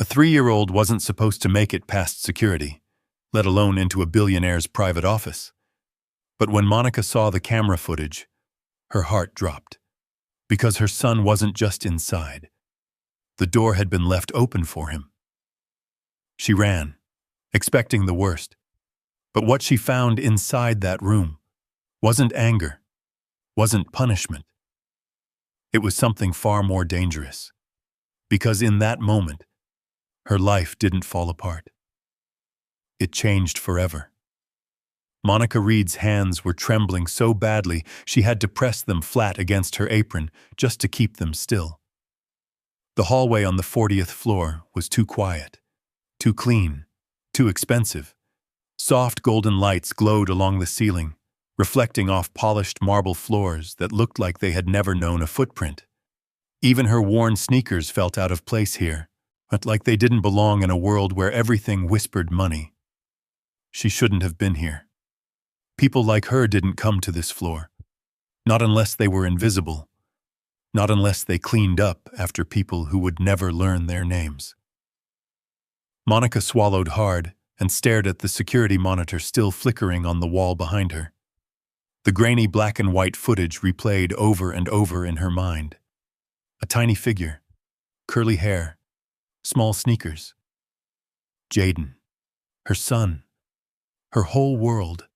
A 3-year-old wasn't supposed to make it past security, let alone into a billionaire's private office. But when Monica saw the camera footage, her heart dropped. Because her son wasn't just inside. The door had been left open for him. She ran, expecting the worst. But what she found inside that room wasn't anger, wasn't punishment. It was something far more dangerous. Because in that moment, her life didn't fall apart. It changed forever. Monica Reed's hands were trembling so badly she had to press them flat against her apron just to keep them still. The hallway on the 40th floor was too quiet, too clean, too expensive. Soft golden lights glowed along the ceiling, reflecting off polished marble floors that looked like they had never known a footprint. Even her worn sneakers felt out of place here, but like they didn't belong in a world where everything whispered money. She shouldn't have been here. People like her didn't come to this floor. Not unless they were invisible. Not unless they cleaned up after people who would never learn their names. Monica swallowed hard and stared at the security monitor still flickering on the wall behind her. The grainy black and white footage replayed over and over in her mind. A tiny figure, curly hair, small sneakers. Jaden, her son, her whole world.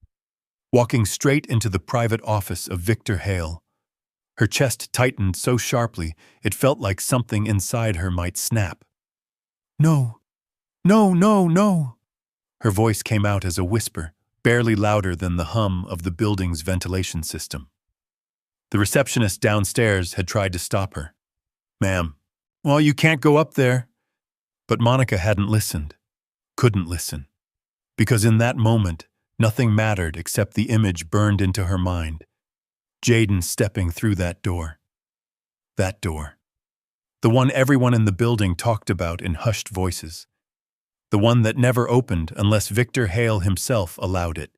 Walking straight into the private office of Victor Hale. Her chest tightened so sharply it felt like something inside her might snap. No, no, no, no. Her voice came out as a whisper, barely louder than the hum of the building's ventilation system. The receptionist downstairs had tried to stop her. Ma'am, well, you can't go up there. But Monica hadn't listened, couldn't listen, because in that moment, nothing mattered except the image burned into her mind. Jaden stepping through that door. That door. The one everyone in the building talked about in hushed voices. The one that never opened unless Victor Hale himself allowed it.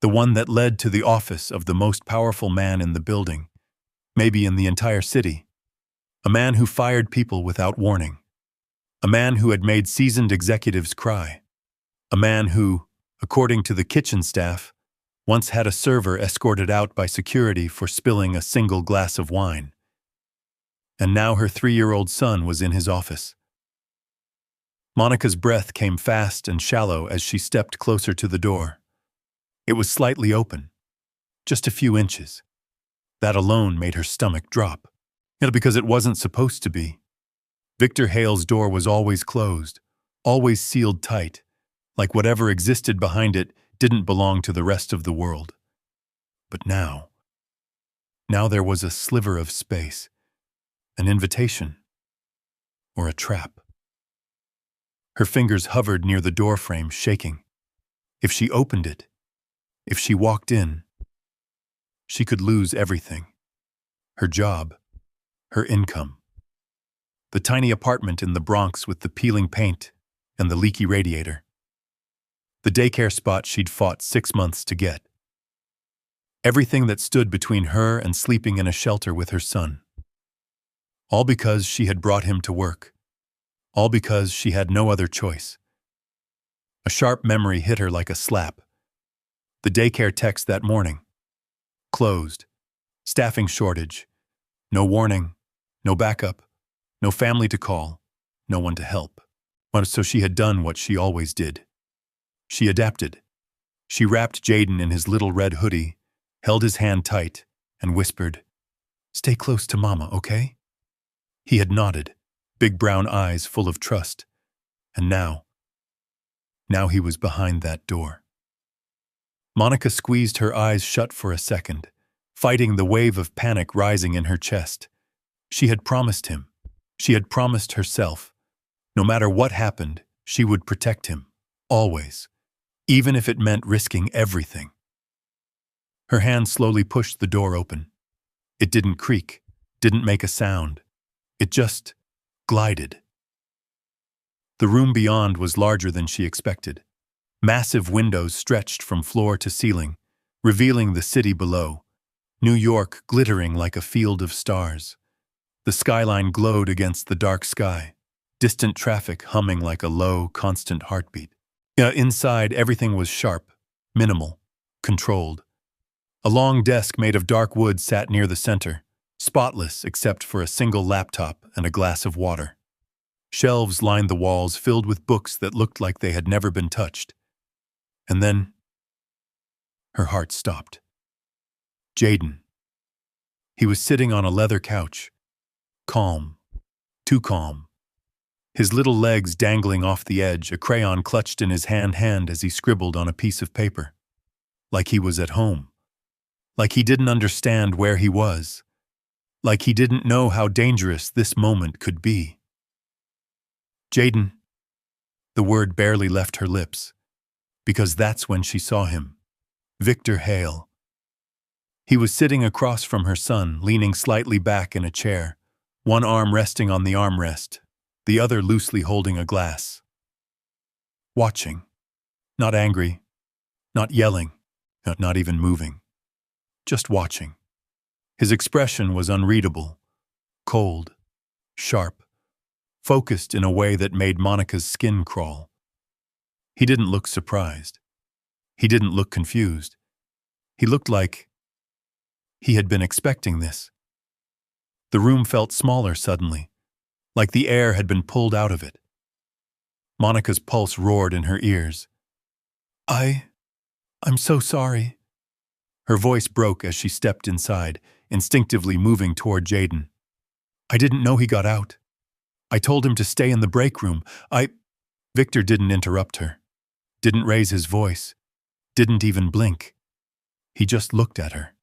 The one that led to the office of the most powerful man in the building, maybe in the entire city. A man who fired people without warning. A man who had made seasoned executives cry. A man who, according to the kitchen staff, once had a server escorted out by security for spilling a single glass of wine. And now her 3-year-old son was in his office. Monica's breath came fast and shallow as she stepped closer to the door. It was slightly open, just a few inches. That alone made her stomach drop. Because it wasn't supposed to be. Victor Hale's door was always closed, always sealed tight. Like whatever existed behind it didn't belong to the rest of the world. But now there was a sliver of space, an invitation, or a trap. Her fingers hovered near the doorframe, shaking. If she opened it, if she walked in, she could lose everything. Her job, her income, the tiny apartment in the Bronx with the peeling paint and the leaky radiator. The daycare spot she'd fought 6 months to get. Everything that stood between her and sleeping in a shelter with her son. All because she had brought him to work. All because she had no other choice. A sharp memory hit her like a slap. The daycare text that morning. Closed. Staffing shortage. No warning. No backup. No family to call. No one to help. So she had done what she always did. She adapted. She wrapped Jaden in his little red hoodie, held his hand tight, and whispered, "Stay close to Mama, okay?" He had nodded, big brown eyes full of trust. And now he was behind that door. Monica squeezed her eyes shut for a second, fighting the wave of panic rising in her chest. She had promised him. She had promised herself. No matter what happened, she would protect him, always. Even if it meant risking everything. Her hand slowly pushed the door open. It didn't creak, didn't make a sound. It just glided. The room beyond was larger than she expected. Massive windows stretched from floor to ceiling, revealing the city below, New York glittering like a field of stars. The skyline glowed against the dark sky, distant traffic humming like a low, constant heartbeat. Inside, everything was sharp, minimal, controlled. A long desk made of dark wood sat near the center, spotless except for a single laptop and a glass of water. Shelves lined the walls filled with books that looked like they had never been touched. And then, her heart stopped. Jaden. He was sitting on a leather couch, calm, too calm. His little legs dangling off the edge, a crayon clutched in his hand as he scribbled on a piece of paper. Like he was at home. Like he didn't understand where he was. Like he didn't know how dangerous this moment could be. Jaden. The word barely left her lips, because that's when she saw him. Victor Hale. He was sitting across from her son, leaning slightly back in a chair, one arm resting on the armrest, the other loosely holding a glass. Watching. Not angry, not yelling, not even moving. Just watching. His expression was unreadable, cold, sharp, focused in a way that made Monica's skin crawl. He didn't look surprised. He didn't look confused. He looked like he had been expecting this. The room felt smaller suddenly, like the air had been pulled out of it. Monica's pulse roared in her ears. I'm so sorry. Her voice broke as she stepped inside, instinctively moving toward Jaden. I didn't know he got out. I told him to stay in the break room. Victor didn't interrupt her, didn't raise his voice, didn't even blink. He just looked at her.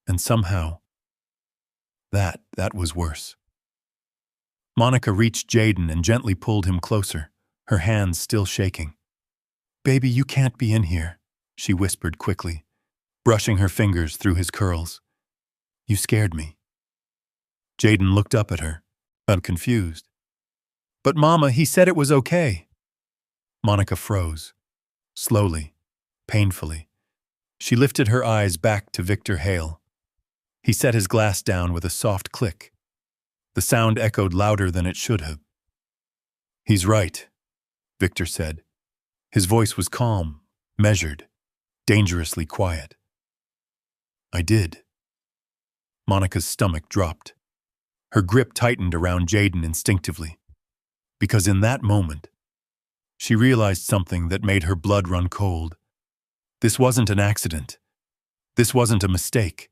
And somehow, that was worse. Monica reached Jaden and gently pulled him closer, her hands still shaking. Baby, you can't be in here, she whispered quickly, brushing her fingers through his curls. You scared me. Jaden looked up at her, confused. But Mama, he said it was okay. Monica froze, slowly, painfully. She lifted her eyes back to Victor Hale. He set his glass down with a soft click. The sound echoed louder than it should have. He's right, Victor said. His voice was calm, measured, dangerously quiet. I did. Monica's stomach dropped. Her grip tightened around Jaden instinctively, because in that moment, she realized something that made her blood run cold. This wasn't an accident. This wasn't a mistake.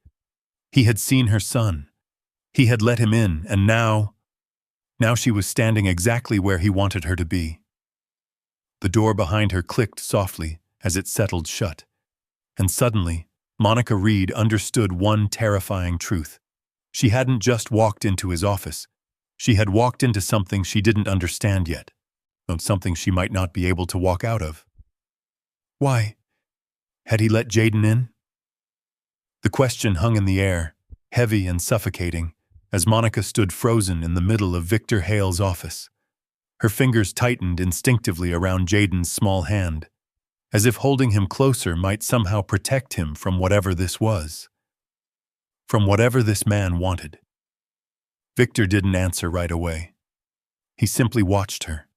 He had seen her son. He had let him in, and now she was standing exactly where he wanted her to be. The door behind her clicked softly as it settled shut, and suddenly, Monica Reed understood one terrifying truth. She hadn't just walked into his office. She had walked into something she didn't understand yet, something she might not be able to walk out of. Why? Had he let Jaden in? The question hung in the air, heavy and suffocating, as Monica stood frozen in the middle of Victor Hale's office. Her fingers tightened instinctively around Jaden's small hand, as if holding him closer might somehow protect him from whatever this was. From whatever this man wanted. Victor didn't answer right away. He simply watched her.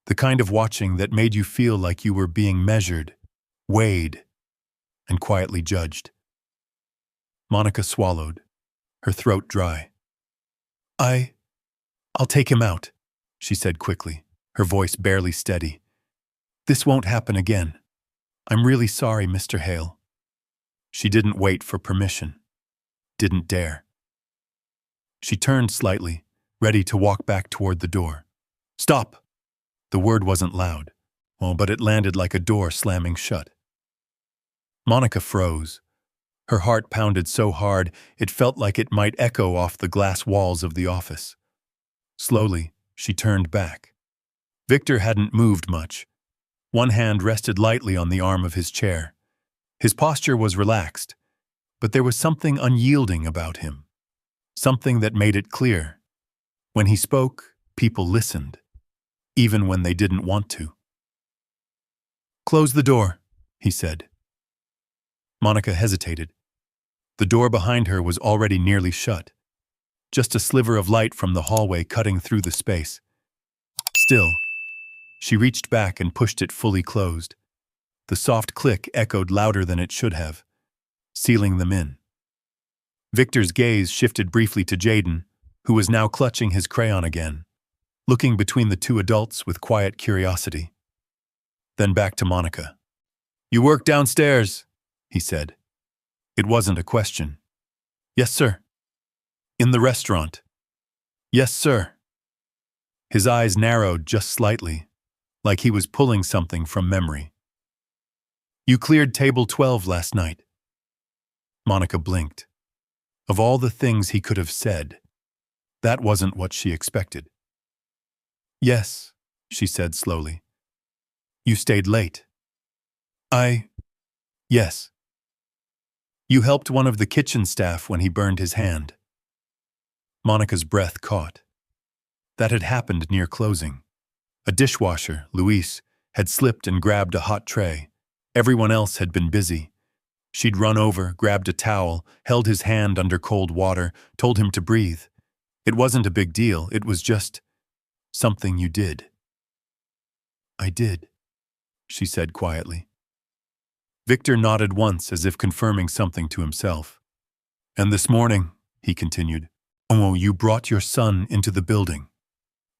The kind of watching that made you feel like you were being measured, weighed, and quietly judged. Monica swallowed, her throat dry. I'll take him out, she said quickly, her voice barely steady. This won't happen again. I'm really sorry, Mr. Hale. She didn't wait for permission. Didn't dare. She turned slightly, ready to walk back toward the door. Stop! The word wasn't loud, but it landed like a door slamming shut. Monica froze. Her heart pounded so hard it felt like it might echo off the glass walls of the office. Slowly, she turned back. Victor hadn't moved much. One hand rested lightly on the arm of his chair. His posture was relaxed, but there was something unyielding about him. Something that made it clear. When he spoke, people listened, even when they didn't want to. Close the door, he said. Monica hesitated. The door behind her was already nearly shut. just a sliver of light from the hallway cutting through the space. Still, she reached back and pushed it fully closed. The soft click echoed louder than it should have, sealing them in. Victor's gaze shifted briefly to Jaden, who was now clutching his crayon again, looking between the two adults with quiet curiosity. Then back to Monica. "You work downstairs," he said. It wasn't a question. "Yes, sir." "In the restaurant." "Yes, sir." His eyes narrowed just slightly, like he was pulling something from memory. "You cleared table 12 last night." Monica blinked. Of all the things he could have said, that wasn't what she expected. "Yes," she said slowly. "You stayed late." Yes." "You helped one of the kitchen staff when he burned his hand." Monica's breath caught. That had happened near closing. A dishwasher, Luis, had slipped and grabbed a hot tray. Everyone else had been busy. She'd run over, grabbed a towel, held his hand under cold water, told him to breathe. It wasn't a big deal, it was just something you did. "I did," she said quietly. Victor nodded once as if confirming something to himself. "And this morning," he continued, "oh, you brought your son into the building."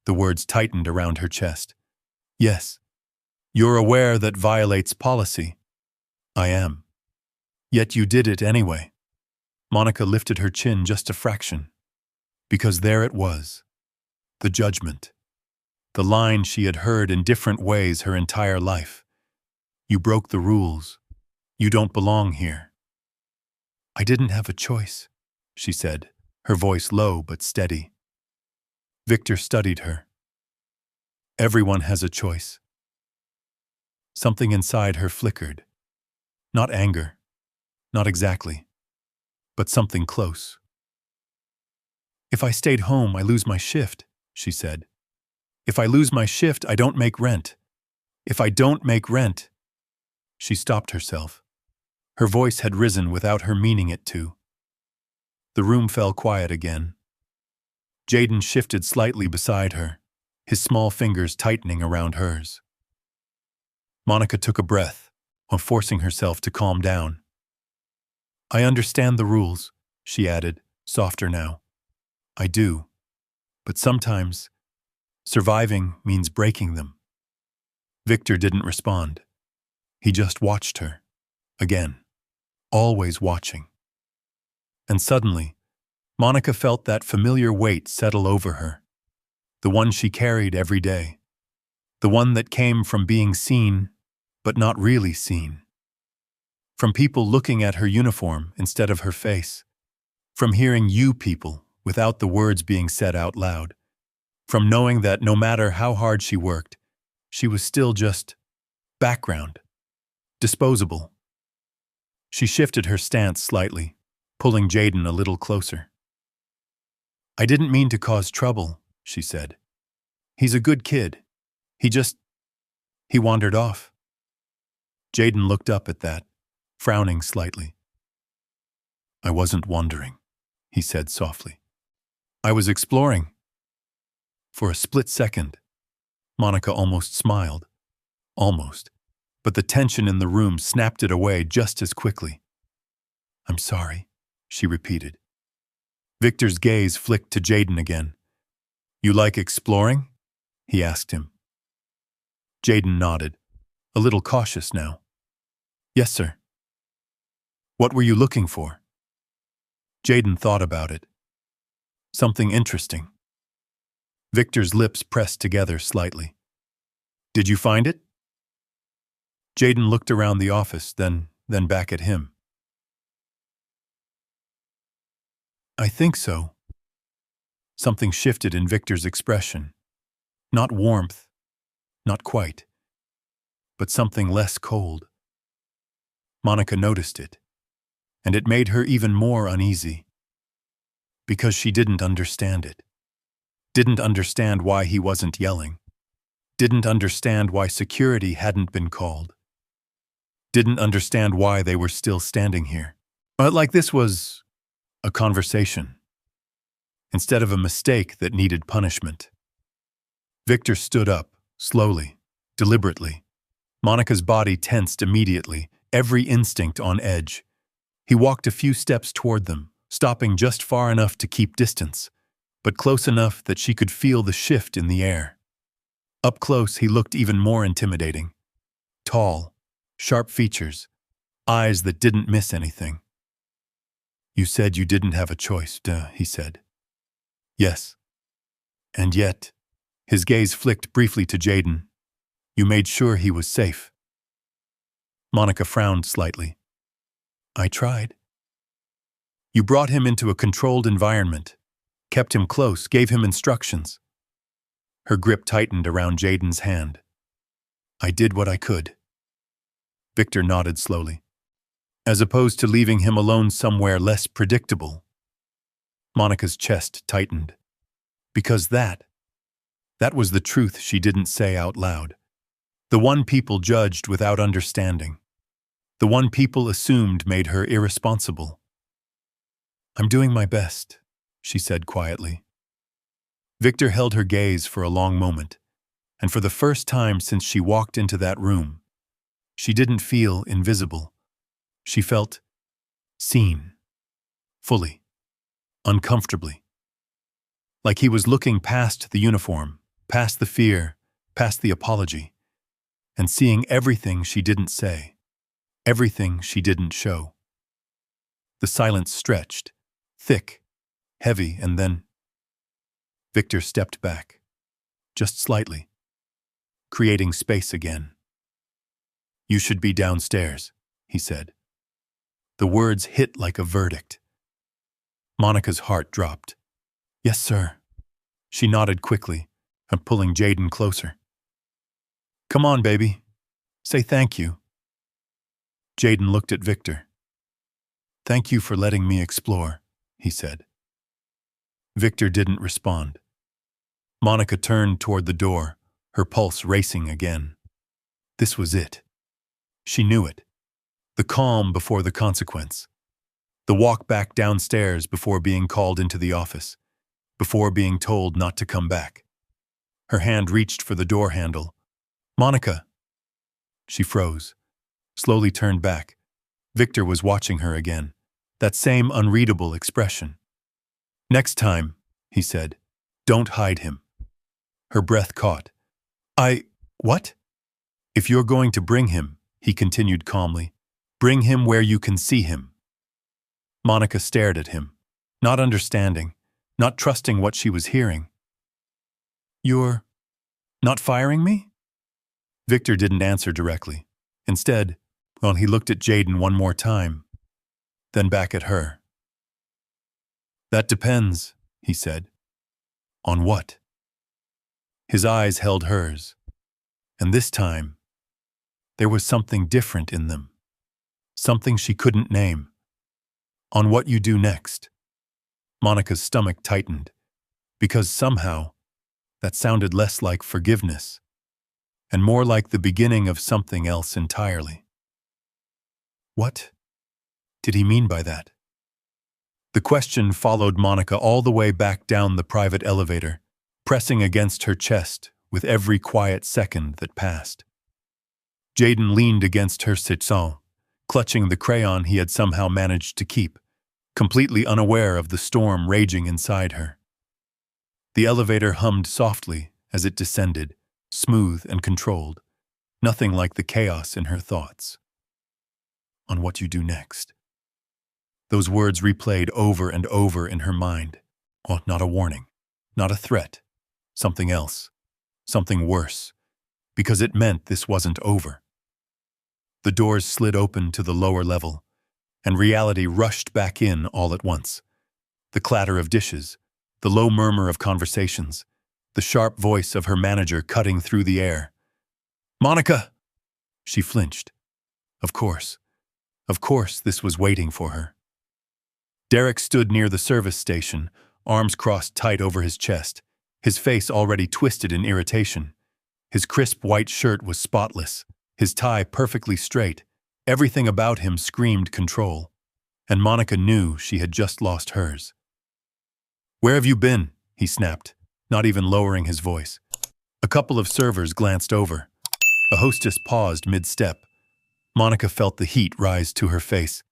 The words tightened around her chest. "Yes. You're aware that violates policy." "I am." "Yet you did it anyway." Monica lifted her chin just a fraction. Because there it was. The judgment. The line she had heard in different ways her entire life. "You broke the rules. You don't belong here." "I didn't have a choice," she said, her voice low but steady. Victor studied her. "Everyone has a choice." Something inside her flickered. Not anger. Not exactly. But something close. "If I stayed home, I lose my shift," she said. "If I lose my shift, I don't make rent. If I don't make rent—" She stopped herself. Her voice had risen without her meaning it to. The room fell quiet again. Jaden shifted slightly beside her, his small fingers tightening around hers. Monica took a breath, while forcing herself to calm down. "I understand the rules," she added, softer now. "I do. But sometimes, surviving means breaking them." Victor didn't respond. He just watched her. Again. Always watching. And suddenly, Monica felt that familiar weight settle over her. The one she carried every day. The one that came from being seen, but not really seen. From people looking at her uniform instead of her face. From hearing "you" people without the words being said out loud. From knowing that no matter how hard she worked, she was still just background. Disposable. She shifted her stance slightly, pulling Jaden a little closer. "I didn't mean to cause trouble," she said. "He's a good kid. He wandered off." Jaden looked up at that, frowning slightly. "I wasn't wandering," he said softly. "I was exploring." For a split second, Monica almost smiled. Almost. But the tension in the room snapped it away just as quickly. "I'm sorry," she repeated. Victor's gaze flicked to Jaden again. "You like exploring?" he asked him. Jaden nodded, a little cautious now. "Yes, sir." "What were you looking for?" Jaden thought about it. "Something interesting." Victor's lips pressed together slightly. "Did you find it?" Jaden looked around the office, then back at him. "I think so." Something shifted in Victor's expression. Not warmth, not quite, but something less cold. Monica noticed it, and it made her even more uneasy. Because she didn't understand it. Didn't understand why he wasn't yelling. Didn't understand why security hadn't been called. Didn't understand why they were still standing here. Like this was a conversation. instead of a mistake that needed punishment. Victor stood up, slowly, deliberately. Monica's body tensed immediately, every instinct on edge. He walked a few steps toward them, stopping just far enough to keep distance, but close enough that she could feel the shift in the air. Up close, he looked even more intimidating. Tall, sharp features, eyes that didn't miss anything. "You said you didn't have a choice," he said. "Yes. And yet," his gaze flicked briefly to Jaden, "you made sure he was safe." Monica frowned slightly. "I tried." "You brought him into a controlled environment, kept him close, gave him instructions." Her grip tightened around Jaden's hand. "I did what I could." Victor nodded slowly. "As opposed to leaving him alone somewhere less predictable." Monica's chest tightened. Because that was the truth she didn't say out loud. The one people judged without understanding. The one people assumed made her irresponsible. "I'm doing my best," she said quietly. Victor held her gaze for a long moment, and for the first time since she walked into that room, she didn't feel invisible. She felt seen, fully, uncomfortably. Like he was looking past the uniform, past the fear, past the apology, and seeing everything she didn't say, everything she didn't show. The silence stretched, thick, heavy, and then Victor stepped back, just slightly, creating space again. "You should be downstairs," he said. The words hit like a verdict. Monica's heart dropped. "Yes, sir." She nodded quickly, and pulling Jaden closer. "Come on, baby. Say thank you." Jaden looked at Victor. "Thank you for letting me explore," he said. Victor didn't respond. Monica turned toward the door, her pulse racing again. This was it. She knew it. The calm before the consequence. The walk back downstairs before being called into the office, before being told not to come back. Her hand reached for the door handle. "Monica!" She froze, slowly turned back. Victor was watching her again, that same unreadable expression. "Next time," he said, "don't hide him." Her breath caught. What?" "If you're going to bring him," he continued calmly, "bring him where you can see him." Monica stared at him, not understanding, not trusting what she was hearing. "You're not firing me?" Victor didn't answer directly. Instead, he looked at Jaden one more time, then back at her. "That depends," he said. "On what?" His eyes held hers, and this time, there was something different in them, something she couldn't name. "On what you do next." Monica's stomach tightened, because somehow, that sounded less like forgiveness, and more like the beginning of something else entirely. What did he mean by that? The question followed Monica all the way back down the private elevator, pressing against her chest with every quiet second that passed. Jaden leaned against her sitzon, clutching the crayon he had somehow managed to keep, completely unaware of the storm raging inside her. The elevator hummed softly as it descended, smooth and controlled, nothing like the chaos in her thoughts. "On what you do next." Those words replayed over and over in her mind. Not a warning, not a threat, something else, something worse, because it meant this wasn't over. The doors slid open to the lower level, and reality rushed back in all at once. The clatter of dishes, the low murmur of conversations, the sharp voice of her manager cutting through the air. "Monica!" She flinched. Of course this was waiting for her. Derek stood near the service station, arms crossed tight over his chest, his face already twisted in irritation. His crisp white shirt was spotless, his tie perfectly straight. Everything about him screamed control, and Monica knew she had just lost hers. Where have you been? He snapped, not even lowering his voice. A couple of servers glanced over. A hostess paused mid-step. Monica felt the heat rise to her face.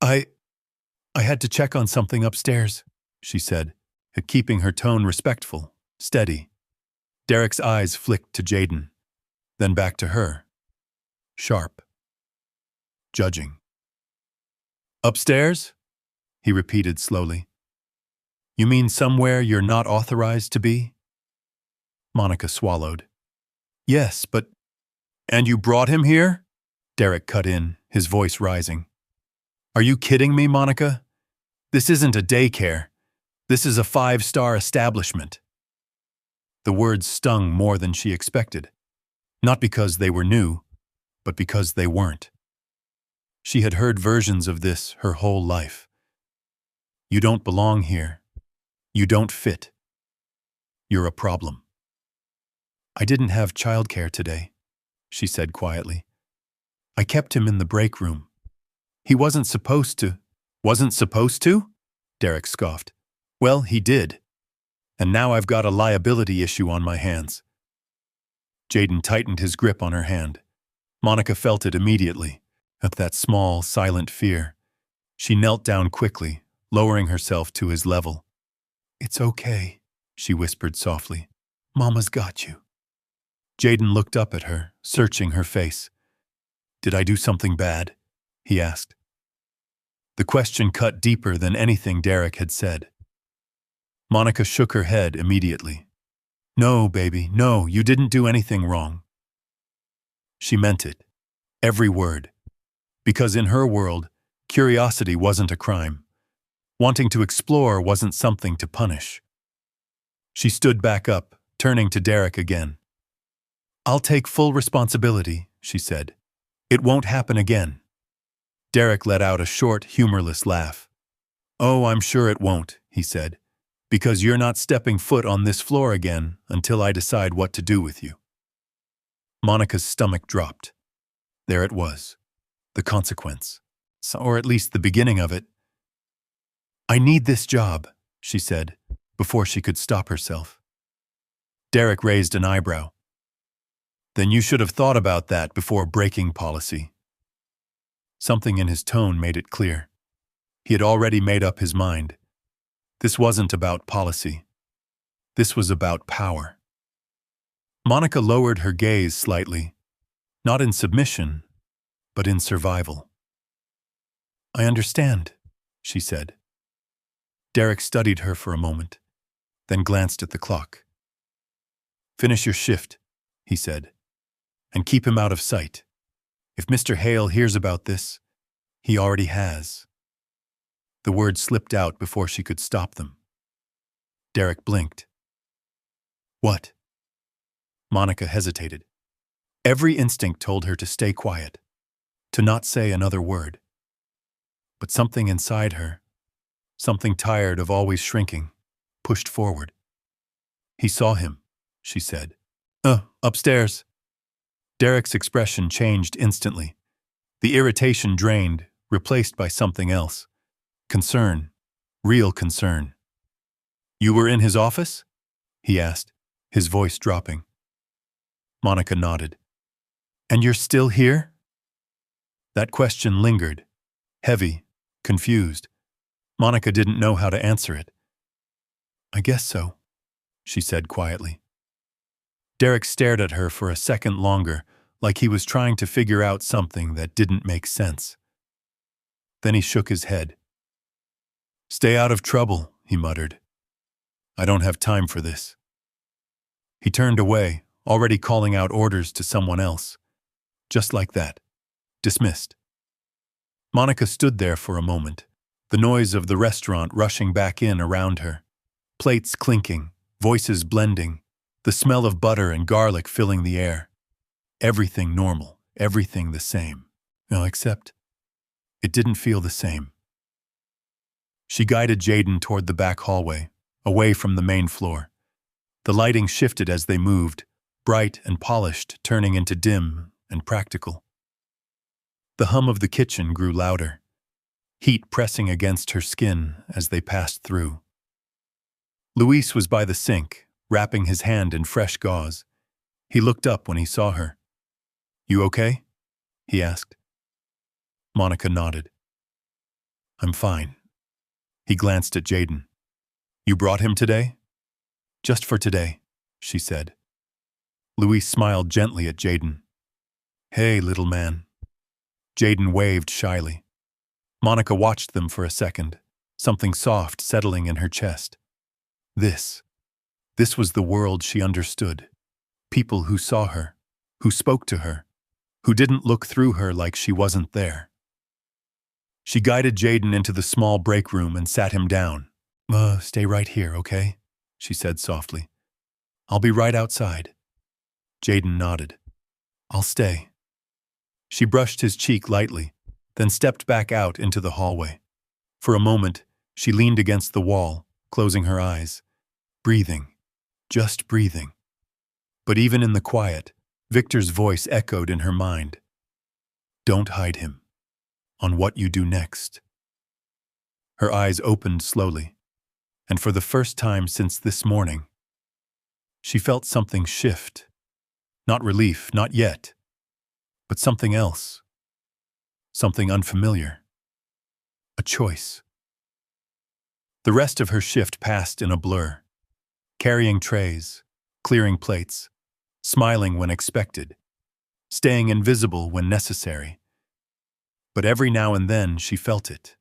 I had to check on something upstairs, she said, keeping her tone respectful, steady. Derek's eyes flicked to Jaden, then back to her. Sharp. Judging. Upstairs? He repeated slowly. You mean somewhere you're not authorized to be? Monica swallowed. Yes, but... And you brought him here? Derek cut in, his voice rising. Are you kidding me, Monica? This isn't a daycare. This is a 5-star establishment. The words stung more than she expected. Not because they were new, but because they weren't. She had heard versions of this her whole life. You don't belong here. You don't fit. You're a problem. I didn't have childcare today, she said quietly. I kept him in the break room. He wasn't supposed to. Wasn't supposed to? Derek scoffed. Well, he did. And now I've got a liability issue on my hands. Jaden tightened his grip on her hand. Monica felt it immediately, at that small, silent fear. She knelt down quickly, lowering herself to his level. It's okay, she whispered softly. Mama's got you. Jaden looked up at her, searching her face. Did I do something bad? He asked. The question cut deeper than anything Derek had said. Monica shook her head immediately. No, baby, no, you didn't do anything wrong. She meant it, every word. Because in her world, curiosity wasn't a crime. Wanting to explore wasn't something to punish. She stood back up, turning to Derek again. I'll take full responsibility, she said. It won't happen again. Derek let out a short, humorless laugh. Oh, I'm sure it won't, he said, because you're not stepping foot on this floor again until I decide what to do with you. Monica's stomach dropped. There it was, the consequence, or at least the beginning of it. I need this job, she said, before she could stop herself. Derek raised an eyebrow. Then you should have thought about that before breaking policy. Something in his tone made it clear. He had already made up his mind. This wasn't about policy. This was about power. Monica lowered her gaze slightly, not in submission, but in survival. I understand, she said. Derek studied her for a moment, then glanced at the clock. Finish your shift, he said, and keep him out of sight. If Mr. Hale hears about this, he already has. The words slipped out before she could stop them. Derek blinked. What? Monica hesitated. Every instinct told her to stay quiet, to not say another word. But something inside her, something tired of always shrinking, pushed forward. He saw him, she said. Upstairs. Derek's expression changed instantly. The irritation drained, replaced by something else. Concern. Real concern. You were in his office? He asked, his voice dropping. Monica nodded. And you're still here? That question lingered, heavy, confused. Monica didn't know how to answer it. I guess so, she said quietly. Derek stared at her for a second longer, like he was trying to figure out something that didn't make sense. Then he shook his head. Stay out of trouble, he muttered. I don't have time for this. He turned away, already calling out orders to someone else. Just like that. Dismissed. Monica stood there for a moment, the noise of the restaurant rushing back in around her. Plates clinking, voices blending, the smell of butter and garlic filling the air. Everything normal, everything the same. Except it didn't feel the same. She guided Jaden toward the back hallway, away from the main floor. The lighting shifted as they moved, bright and polished, turning into dim and practical. The hum of the kitchen grew louder, heat pressing against her skin as they passed through. Luis was by the sink, wrapping his hand in fresh gauze. He looked up when he saw her. "You okay?" he asked. Monica nodded. "I'm fine." He glanced at Jaden. "You brought him today?" "Just for today," she said. Luis smiled gently at Jaden. "Hey, little man." Jaden waved shyly. Monica watched them for a second, something soft settling in her chest. This was the world she understood. People who saw her, who spoke to her, who didn't look through her like she wasn't there. She guided Jaden into the small break room and sat him down. Stay right here, okay?" she said softly. "I'll be right outside." Jaden nodded. "I'll stay." She brushed his cheek lightly, then stepped back out into the hallway. For a moment, she leaned against the wall, closing her eyes, breathing, just breathing. But even in the quiet, Victor's voice echoed in her mind. "Don't hide him. On what you do next." Her eyes opened slowly, and for the first time since this morning, she felt something shift. Not relief, not yet, but something else. Something unfamiliar. A choice. The rest of her shift passed in a blur. Carrying trays, clearing plates, smiling when expected, staying invisible when necessary. But every now and then she felt it.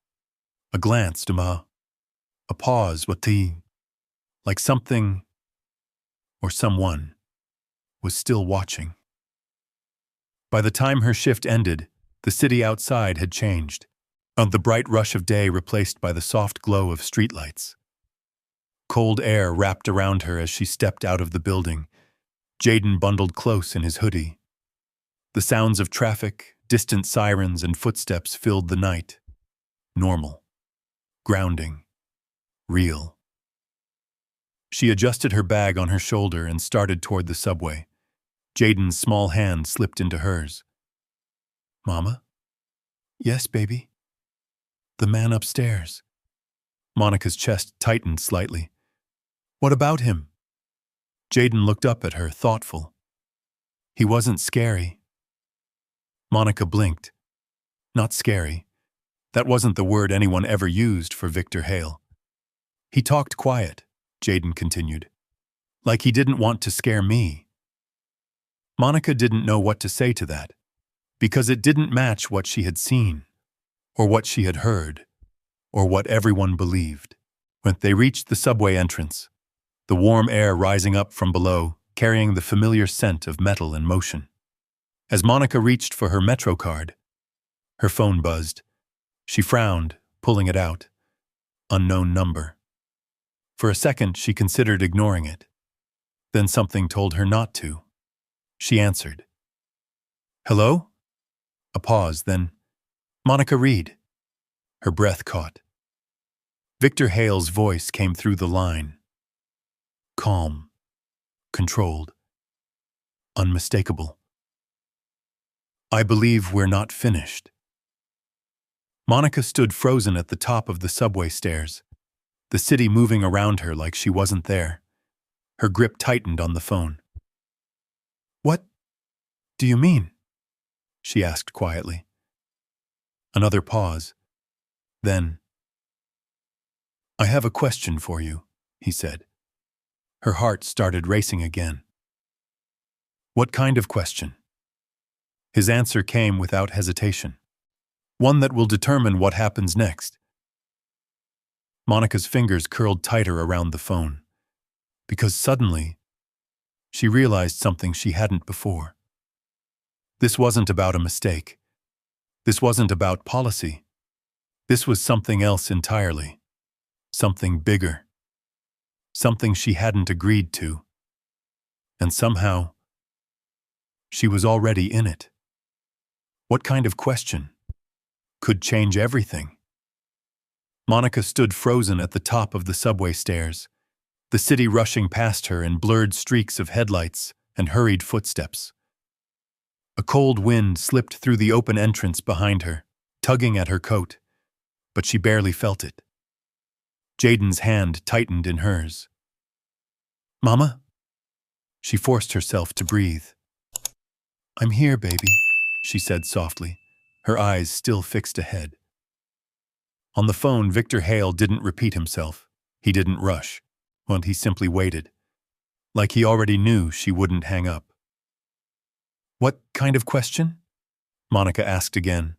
A glance, a pause, like something or someone was still watching. By the time her shift ended, the city outside had changed. The bright rush of day replaced by the soft glow of streetlights. Cold air wrapped around her as she stepped out of the building. Jaden bundled close in his hoodie. The sounds of traffic, distant sirens, and footsteps filled the night. Normal. Grounding. Real. She adjusted her bag on her shoulder and started toward the subway. Jaden's small hand slipped into hers. "Mama?" "Yes, baby." "The man upstairs." Monica's chest tightened slightly. "What about him?" Jaden looked up at her, thoughtful. "He wasn't scary." Monica blinked. Not scary. That wasn't the word anyone ever used for Victor Hale. "He talked quiet," Jaden continued. "Like he didn't want to scare me." Monica didn't know what to say to that, because it didn't match what she had seen, or what she had heard, or what everyone believed. When they reached the subway entrance, the warm air rising up from below, carrying the familiar scent of metal in motion. As Monica reached for her Metro card, her phone buzzed. She frowned, pulling it out. Unknown number. For a second, she considered ignoring it. Then something told her not to. She answered. "Hello?" A pause, then, "Monica Reed." Her breath caught. Victor Hale's voice came through the line. Calm, controlled, unmistakable. "I believe we're not finished." Monica stood frozen at the top of the subway stairs, the city moving around her like she wasn't there. Her grip tightened on the phone. "What do you mean?" she asked quietly. Another pause. Then, "I have a question for you," he said. Her heart started racing again. "What kind of question?" His answer came without hesitation. One that will determine what happens next. Monica's fingers curled tighter around the phone, because suddenly, she realized something she hadn't before. This wasn't about a mistake. This wasn't about policy. This was something else entirely. Something bigger. Something she hadn't agreed to. And somehow, she was already in it. What kind of question could change everything? Monica stood frozen at the top of the subway stairs, the city rushing past her in blurred streaks of headlights and hurried footsteps. A cold wind slipped through the open entrance behind her, tugging at her coat, but she barely felt it. Jaden's hand tightened in hers. Mama? She forced herself to breathe. I'm here, baby, she said softly, her eyes still fixed ahead. On the phone, Victor Hale didn't repeat himself. He didn't rush. Well, he simply waited, like he already knew she wouldn't hang up. What kind of question? Monica asked again,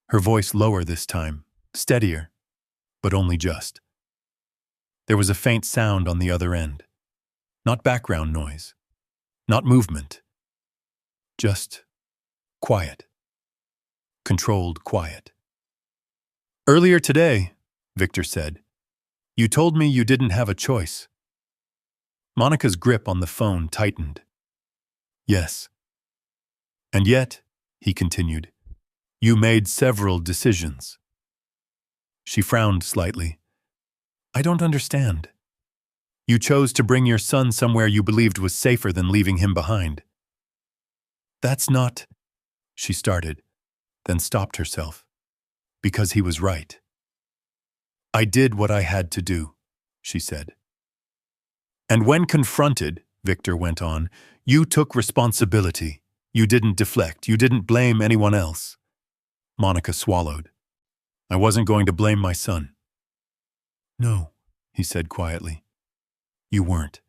her voice lower this time, steadier, but only just. There was a faint sound on the other end. Not background noise, not movement. Just quiet. Controlled quiet. Earlier today, Victor said, you told me you didn't have a choice. Monica's grip on the phone tightened. Yes. And yet, he continued, you made several decisions. She frowned slightly. I don't understand. You chose to bring your son somewhere you believed was safer than leaving him behind. That's not, she started, then stopped herself. Because he was right. I did what I had to do, she said. And when confronted, Victor went on, you took responsibility. You didn't deflect. You didn't blame anyone else. Monica swallowed. I wasn't going to blame my son. No, he said quietly. You weren't.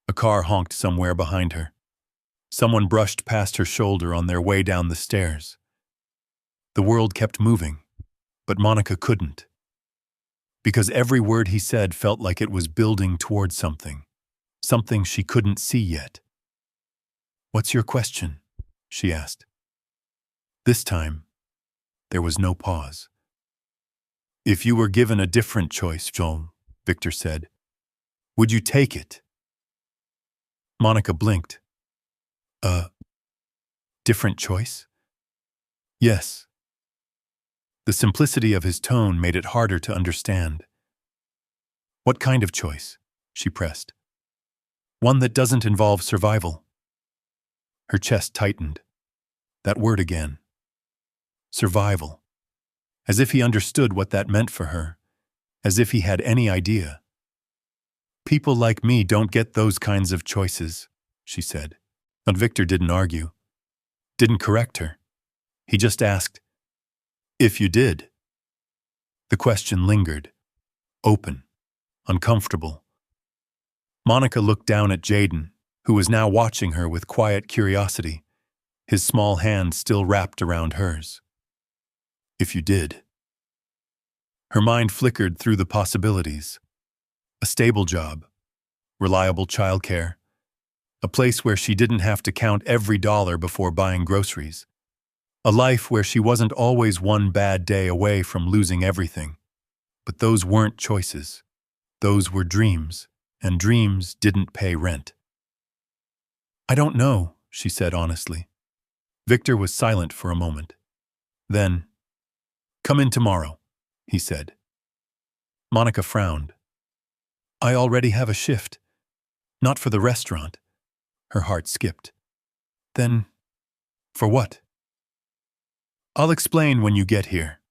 A car honked somewhere behind her. Someone brushed past her shoulder on their way down the stairs. The world kept moving, but Monica couldn't. Because every word he said felt like it was building towards something she couldn't see yet. What's your question? She asked. This time, there was no pause. If you were given a different choice, Joel, Victor said, would you take it? Monica blinked. A different choice? Yes. The simplicity of his tone made it harder to understand. What kind of choice? She pressed. One that doesn't involve survival. Her chest tightened. That word again. Survival. As if he understood what that meant for her. As if he had any idea. People like me don't get those kinds of choices, she said. But Victor didn't argue. Didn't correct her. He just asked, if you did. The question lingered. Open. Uncomfortable. Monica looked down at Jaden, who was now watching her with quiet curiosity, his small hand still wrapped around hers. If you did. Her mind flickered through the possibilities. A stable job, reliable childcare, a place where she didn't have to count every dollar before buying groceries, a life where she wasn't always one bad day away from losing everything. But those weren't choices. Those were dreams, and dreams didn't pay rent. I don't know, she said honestly. Victor was silent for a moment. Then, come in tomorrow, he said. Monica frowned. I already have a shift. Not for the restaurant. Her heart skipped. Then, for what? I'll explain when you get here.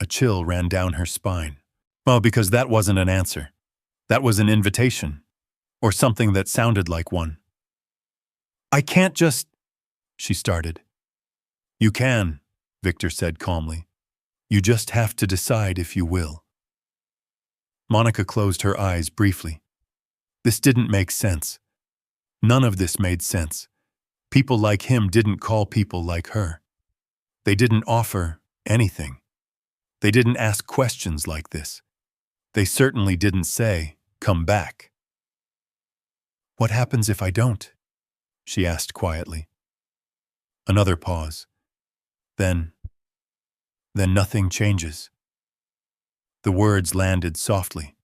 A chill ran down her spine. Well, because that wasn't an answer. That was an invitation. Or something that sounded like one. I can't just... she started. You can, Victor said calmly. You just have to decide if you will. Monica closed her eyes briefly. This didn't make sense. None of this made sense. People like him didn't call people like her. They didn't offer anything. They didn't ask questions like this. They certainly didn't say, come back. What happens if I don't? She asked quietly. Another pause. Then nothing changes. The words landed softly,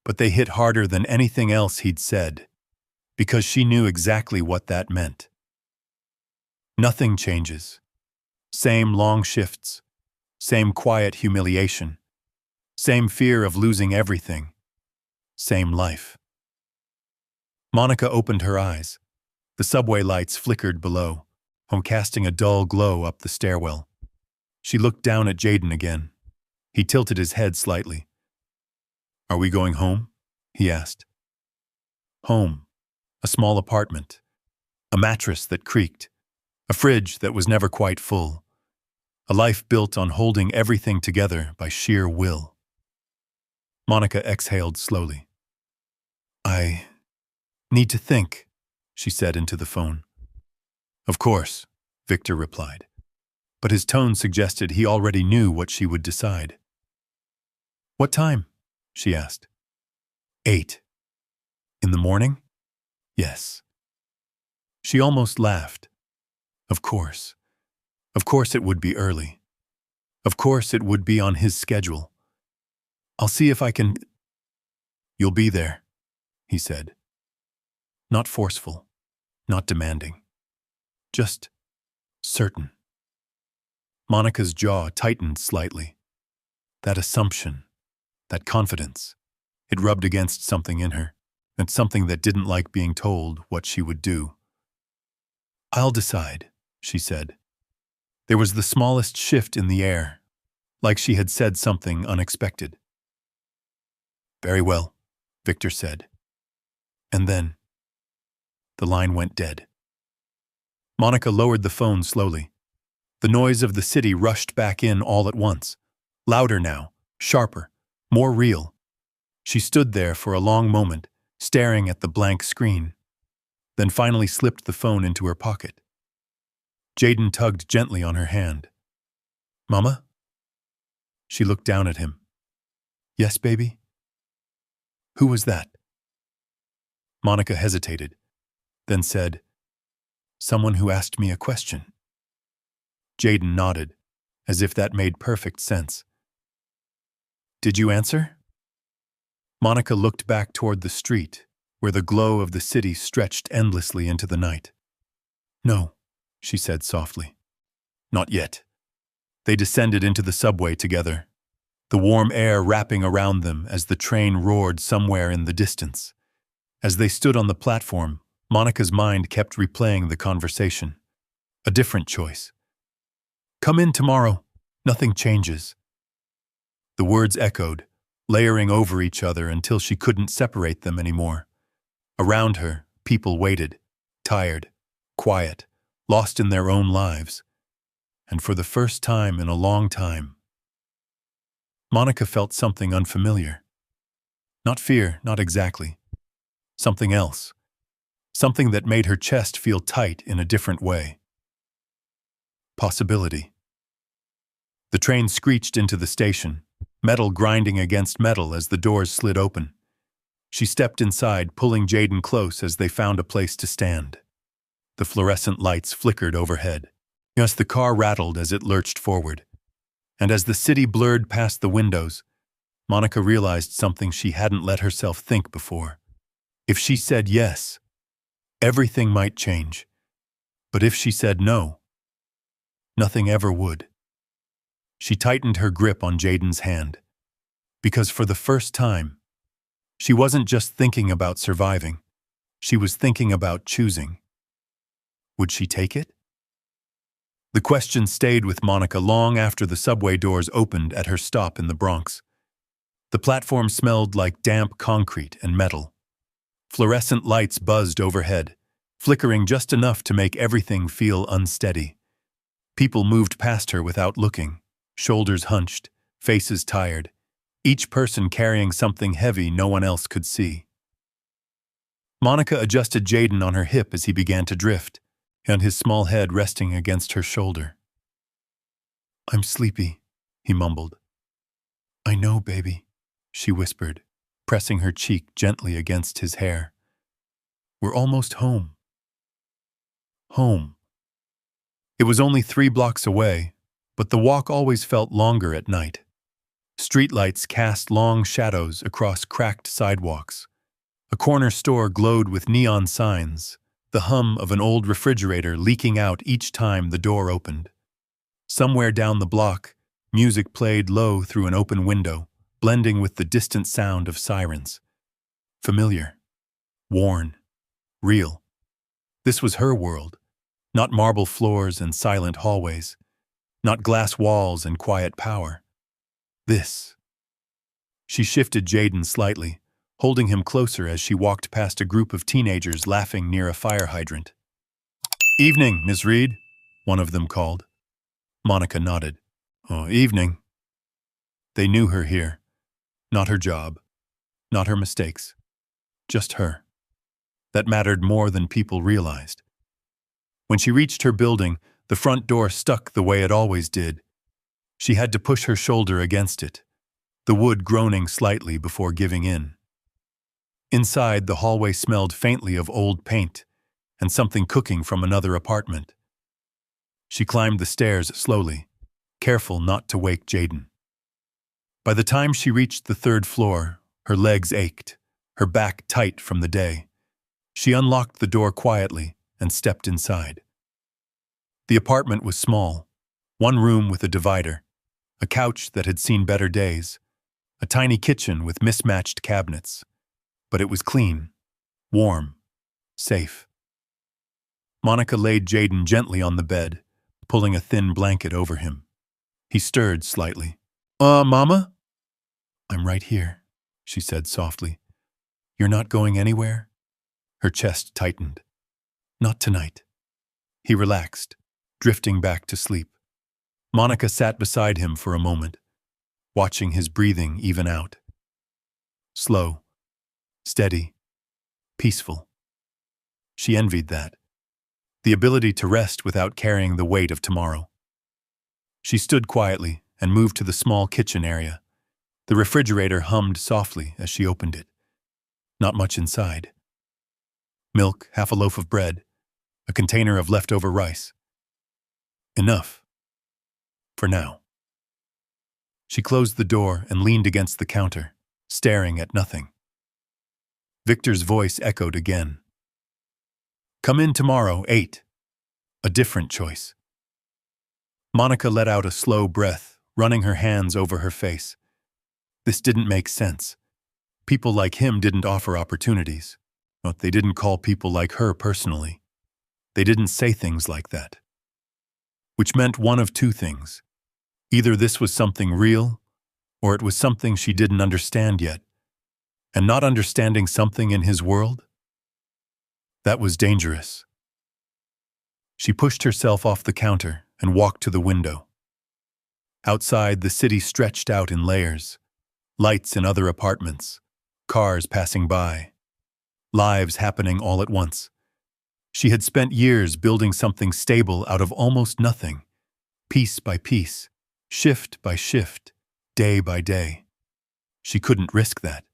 but they hit harder than anything else he'd said, because she knew exactly what that meant. Nothing changes. Same long shifts, same quiet humiliation, same fear of losing everything, same life. Monica opened her eyes. The subway lights flickered below, casting a dull glow up the stairwell. She looked down at Jaden again. He tilted his head slightly. Are we going home? He asked. Home. A small apartment. A mattress that creaked. A fridge that was never quite full. A life built on holding everything together by sheer will. Monica exhaled slowly. I need to think, she said into the phone. Of course, Victor replied, but his tone suggested he already knew what she would decide. What time? She asked. 8. In the morning? Yes. She almost laughed. Of course. Of course it would be early. Of course it would be on his schedule. I'll see if I can... You'll be there, he said. Not forceful, not demanding. Just certain. Monica's jaw tightened slightly. That assumption, that confidence, it rubbed against something in her, and something that didn't like being told what she would do. I'll decide, she said. There was the smallest shift in the air, like she had said something unexpected. Very well, Victor said. And then, the line went dead. Monica lowered the phone slowly. The noise of the city rushed back in all at once, louder now, sharper, more real. She stood there for a long moment, staring at the blank screen, then finally slipped the phone into her pocket. Jaden tugged gently on her hand. Mama? She looked down at him. Yes, baby? Who was that? Monica hesitated, then said, Someone who asked me a question. Jaden nodded, as if that made perfect sense. Did you answer? Monica looked back toward the street, where the glow of the city stretched endlessly into the night. No, she said softly. Not yet. They descended into the subway together, the warm air wrapping around them as the train roared somewhere in the distance. As they stood on the platform, Monica's mind kept replaying the conversation. A different choice. Come in tomorrow. Nothing changes. The words echoed, layering over each other until she couldn't separate them anymore. Around her, people waited, tired, quiet, lost in their own lives. And for the first time in a long time, Monica felt something unfamiliar. Not fear, not exactly. Something else. Something that made her chest feel tight in a different way. Possibility. The train screeched into the station, metal grinding against metal as the doors slid open. She stepped inside, pulling Jaden close as they found a place to stand. The fluorescent lights flickered overhead. Yes, the car rattled as it lurched forward. And as the city blurred past the windows, Monica realized something she hadn't let herself think before. If she said yes, everything might change. But if she said no, nothing ever would. She tightened her grip on Jaden's hand, because for the first time, she wasn't just thinking about surviving, she was thinking about choosing. Would she take it? The question stayed with Monica long after the subway doors opened at her stop in the Bronx. The platform smelled like damp concrete and metal. Fluorescent lights buzzed overhead, flickering just enough to make everything feel unsteady. People moved past her without looking, shoulders hunched, faces tired, each person carrying something heavy no one else could see. Monica adjusted Jaden on her hip as he began to drift, and his small head resting against her shoulder. I'm sleepy, he mumbled. I know, baby, she whispered, pressing her cheek gently against his hair. We're almost home. Home. It was only 3 blocks away, but the walk always felt longer at night. Streetlights cast long shadows across cracked sidewalks. A corner store glowed with neon signs, the hum of an old refrigerator leaking out each time the door opened. Somewhere down the block, music played low through an open window, blending with the distant sound of sirens. Familiar. Worn. Real. This was her world. Not marble floors and silent hallways. Not glass walls and quiet power. This. She shifted Jaden slightly, holding him closer as she walked past a group of teenagers laughing near a fire hydrant. "Evening, Miss Reed," one of them called. Monica nodded. "Oh, evening." They knew her here. Not her job. Not her mistakes. Just her. That mattered more than people realized. When she reached her building, the front door stuck the way it always did. She had to push her shoulder against it, the wood groaning slightly before giving in. Inside, the hallway smelled faintly of old paint and something cooking from another apartment. She climbed the stairs slowly, careful not to wake Jaden. By the time she reached the third floor, her legs ached, her back tight from the day. She unlocked the door quietly and stepped inside. The apartment was small, one room with a divider, a couch that had seen better days, a tiny kitchen with mismatched cabinets. But it was clean, warm, safe. Monica laid Jaden gently on the bed, pulling a thin blanket over him. He stirred slightly. Mama?" "I'm right here," she said softly. "You're not going anywhere?" Her chest tightened. "Not tonight." He relaxed, drifting back to sleep. Monica sat beside him for a moment, watching his breathing even out. Slow, steady, peaceful. She envied that. The ability to rest without carrying the weight of tomorrow. She stood quietly and moved to the small kitchen area. The refrigerator hummed softly as she opened it. Not much inside. Milk, half a loaf of bread, a container of leftover rice. Enough. For now. She closed the door and leaned against the counter, staring at nothing. Victor's voice echoed again. "Come in tomorrow, 8. A different choice." Monica let out a slow breath, running her hands over her face. This didn't make sense. People like him didn't offer opportunities. But they didn't call people like her personally. They didn't say things like that. Which meant one of two things. Either this was something real, or it was something she didn't understand yet. And not understanding something in his world? That was dangerous. She pushed herself off the counter and walked to the window. Outside, the city stretched out in layers. Lights in other apartments, cars passing by. Lives happening all at once. She had spent years building something stable out of almost nothing, piece by piece, shift by shift, day by day. She couldn't risk that.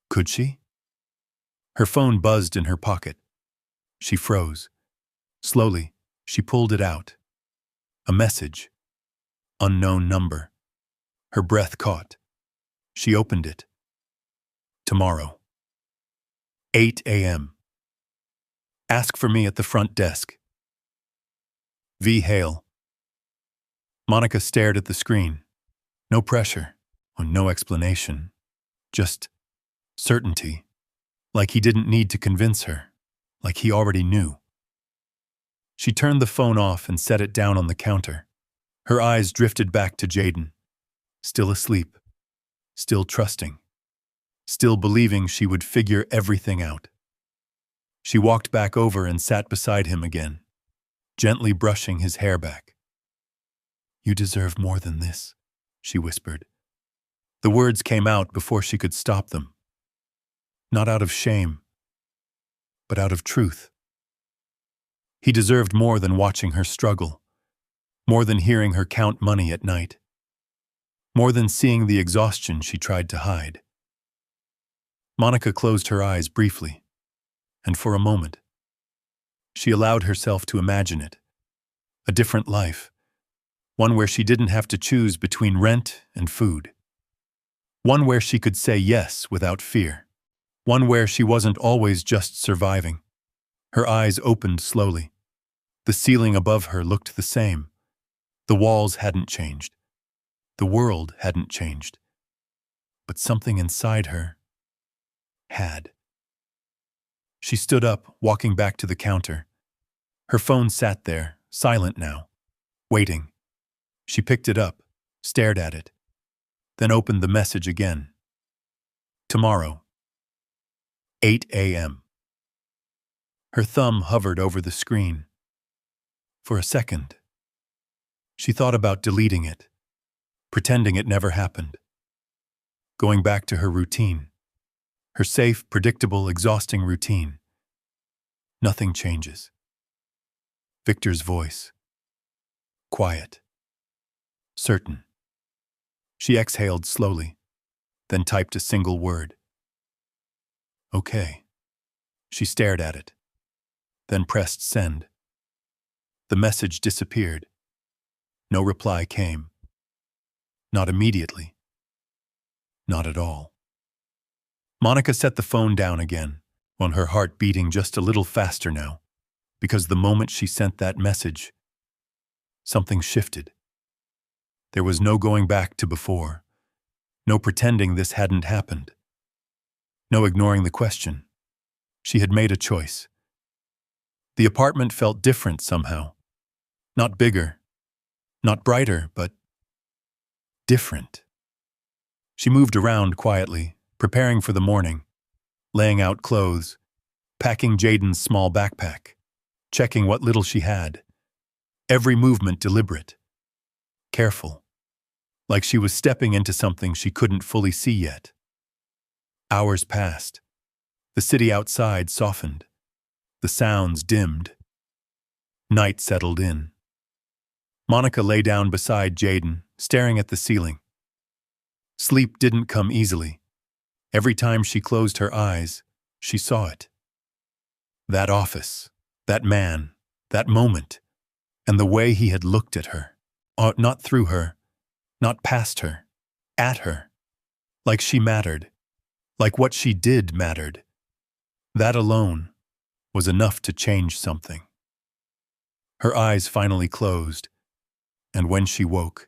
Could she? Her phone buzzed in her pocket. She froze. Slowly, she pulled it out. A message. Unknown number. Her breath caught. She opened it. Tomorrow. 8 a.m. Ask for me at the front desk. V. Hale. Monica stared at the screen. No pressure, or no explanation. Just certainty. Like he didn't need to convince her. Like he already knew. She turned the phone off and set it down on the counter. Her eyes drifted back to Jaden. Still asleep. Still trusting. Still believing she would figure everything out. She walked back over and sat beside him again, gently brushing his hair back. "You deserve more than this," she whispered. The words came out before she could stop them. Not out of shame, but out of truth. He deserved more than watching her struggle, more than hearing her count money at night, more than seeing the exhaustion she tried to hide. Monica closed her eyes briefly, and for a moment, she allowed herself to imagine it. A different life, one where she didn't have to choose between rent and food. One where she could say yes without fear. One where she wasn't always just surviving. Her eyes opened slowly. The ceiling above her looked the same. The walls hadn't changed. The world hadn't changed. But something inside her had. She stood up, walking back to the counter. Her phone sat there, silent now, waiting. She picked it up, stared at it, then opened the message again. Tomorrow, 8 a.m. Her thumb hovered over the screen. For a second, she thought about deleting it, pretending it never happened. Going back to her routine, her safe, predictable, exhausting routine. Nothing changes. Victor's voice. Quiet. Certain. She exhaled slowly, then typed a single word. Okay. She stared at it, then pressed send. The message disappeared. No reply came. Not immediately. Not at all. Monica set the phone down again, on her heart beating just a little faster now, because the moment she sent that message, something shifted. There was no going back to before, no pretending this hadn't happened, no ignoring the question. She had made a choice. The apartment felt different somehow. Not bigger, not brighter, but different. She moved around quietly, preparing for the morning, laying out clothes, packing Jaden's small backpack, checking what little she had. Every movement deliberate, careful, like she was stepping into something she couldn't fully see yet. Hours passed. The city outside softened. The sounds dimmed. Night settled in. Monica lay down beside Jaden, staring at the ceiling. Sleep didn't come easily. Every time she closed her eyes, she saw it. That office, that man, that moment, and the way he had looked at her. Not through her, not past her, at her. Like she mattered, like what she did mattered. That alone was enough to change something. Her eyes finally closed, and when she woke,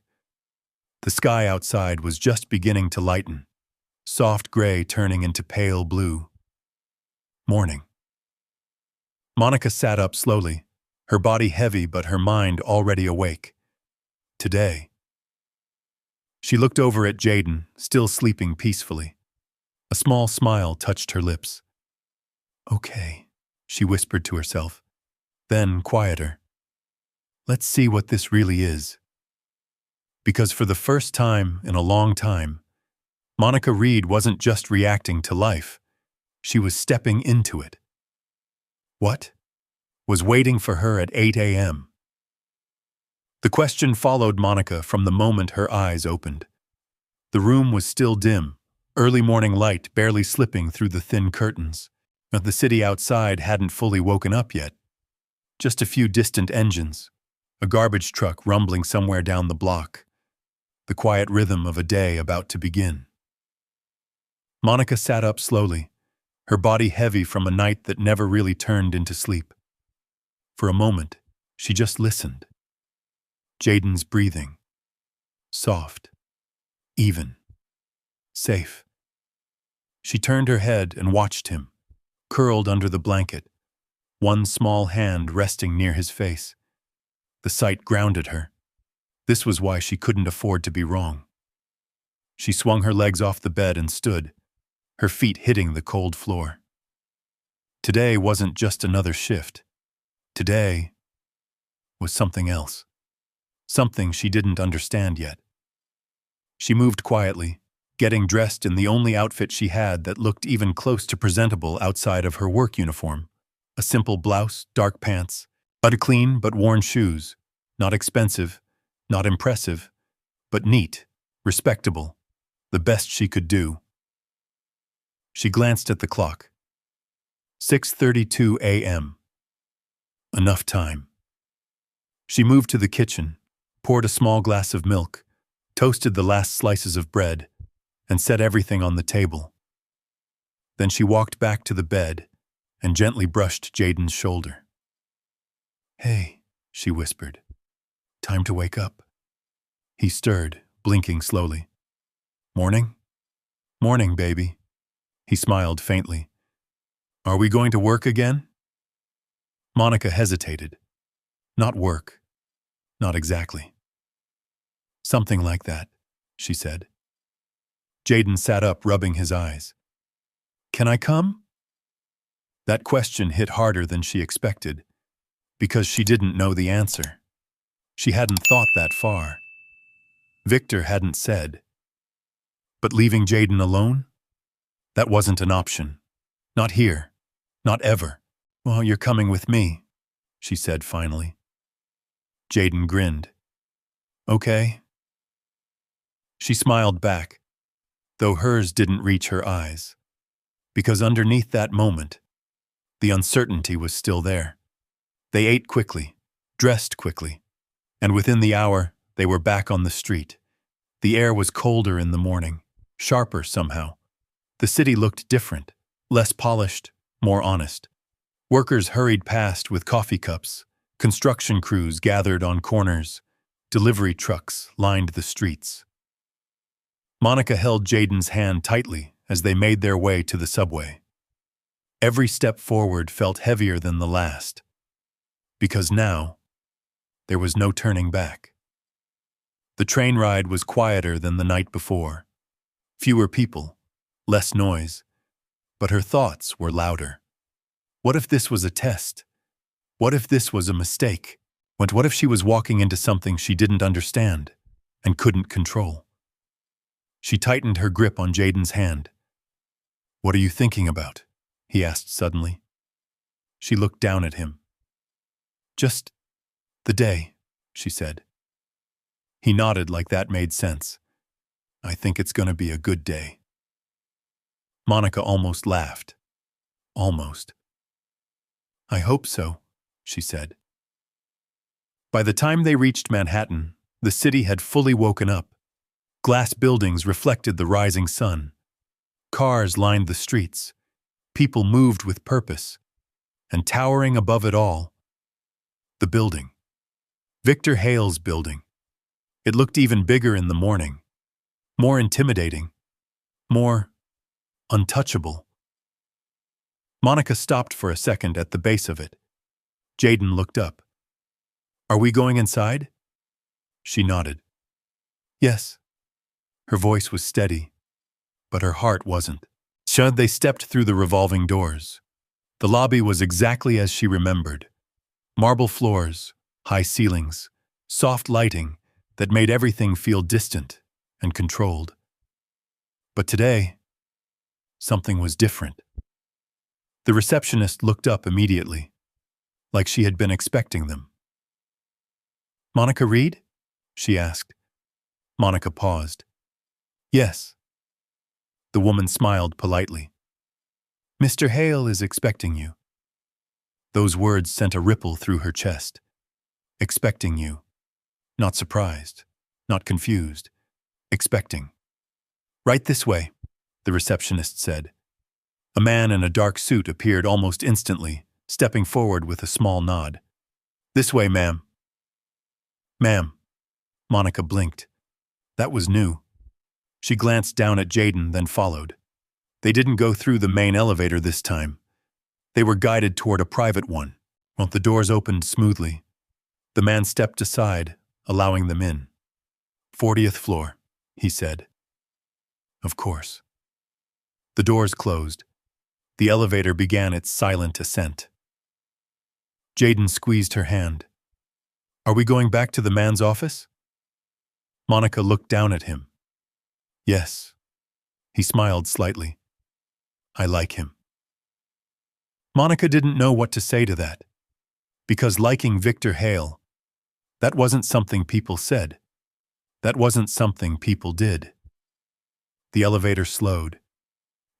the sky outside was just beginning to lighten, soft gray turning into pale blue. Morning. Monica sat up slowly, her body heavy but her mind already awake. Today. She looked over at Jaden, still sleeping peacefully. A small smile touched her lips. Okay, she whispered to herself. Then, quieter. Let's see what this really is. Because for the first time in a long time, Monica Reed wasn't just reacting to life. She was stepping into it. What was waiting for her at 8 a.m.? The question followed Monica from the moment her eyes opened. The room was still dim, early morning light barely slipping through the thin curtains. But the city outside hadn't fully woken up yet. Just a few distant engines, a garbage truck rumbling somewhere down the block, the quiet rhythm of a day about to begin. Monica sat up slowly, her body heavy from a night that never really turned into sleep. For a moment, she just listened. Jaden's breathing. Soft. Even. Safe. She turned her head and watched him, curled under the blanket, one small hand resting near his face. The sight grounded her. This was why she couldn't afford to be wrong. She swung her legs off the bed and stood, her feet hitting the cold floor. Today wasn't just another shift. Today was something else. Something she didn't understand yet. She moved quietly, getting dressed in the only outfit she had that looked even close to presentable outside of her work uniform. A simple blouse, dark pants, clean but worn shoes. Not expensive, not impressive, but neat, respectable, the best she could do. She glanced at the clock. 6:32 a.m. Enough time. She moved to the kitchen, poured a small glass of milk, toasted the last slices of bread, and set everything on the table. Then she walked back to the bed and gently brushed Jaden's shoulder. Hey, she whispered. Time to wake up. He stirred, blinking slowly. Morning? Morning, baby. He smiled faintly. Are we going to work again? Monica hesitated. Not work. Not exactly. Something like that, she said. Jaden sat up, rubbing his eyes. Can I come? That question hit harder than she expected, because she didn't know the answer. She hadn't thought that far. Victor hadn't said. But leaving Jaden alone? That wasn't an option. Not here. Not ever. "Well, you're coming with me," she said finally. Jaden grinned. "Okay." She smiled back, though hers didn't reach her eyes, because underneath that moment, the uncertainty was still there. They ate quickly, dressed quickly, and within the hour, they were back on the street. The air was colder in the morning, sharper somehow. The city looked different, less polished, more honest. Workers hurried past with coffee cups, construction crews gathered on corners, delivery trucks lined the streets. Monica held Jaden's hand tightly as they made their way to the subway. Every step forward felt heavier than the last, because now there was no turning back. The train ride was quieter than the night before. Fewer people, less noise, but her thoughts were louder. What if this was a test? What if this was a mistake? What if she was walking into something she didn't understand and couldn't control? She tightened her grip on Jaden's hand. "What are you thinking about?" he asked suddenly. She looked down at him. "Just the day," she said. He nodded like that made sense. "I think it's going to be a good day." Monica almost laughed. Almost. "I hope so," she said. By the time they reached Manhattan, the city had fully woken up. Glass buildings reflected the rising sun. Cars lined the streets. People moved with purpose. And towering above it all, the building. Victor Hale's building. It looked even bigger in the morning. More intimidating. More untouchable. Monica stopped for a second at the base of it. Jaden looked up. "Are we going inside?" She nodded. "Yes." Her voice was steady, but her heart wasn't. They stepped through the revolving doors. The lobby was exactly as she remembered. Marble floors, high ceilings, soft lighting that made everything feel distant and controlled. But today, something was different. The receptionist looked up immediately, like she had been expecting them. "Monica Reed?" she asked. Monica paused. "Yes." The woman smiled politely. "Mr. Hale is expecting you." Those words sent a ripple through her chest. Expecting you. Not surprised. Not confused. Expecting. "Right this way," the receptionist said. A man in a dark suit appeared almost instantly, stepping forward with a small nod. "This way, ma'am." "Ma'am." Monica blinked. That was new. She glanced down at Jaden, then followed. They didn't go through the main elevator this time. They were guided toward a private one. The doors opened smoothly. The man stepped aside, allowing them in. 40th floor, he said. Of course. The doors closed. The elevator began its silent ascent. Jaden squeezed her hand. "Are we going back to the man's office?" Monica looked down at him. "Yes." He smiled slightly. "I like him." Monica didn't know what to say to that, because liking Victor Hale, that wasn't something people said. That wasn't something people did. The elevator slowed,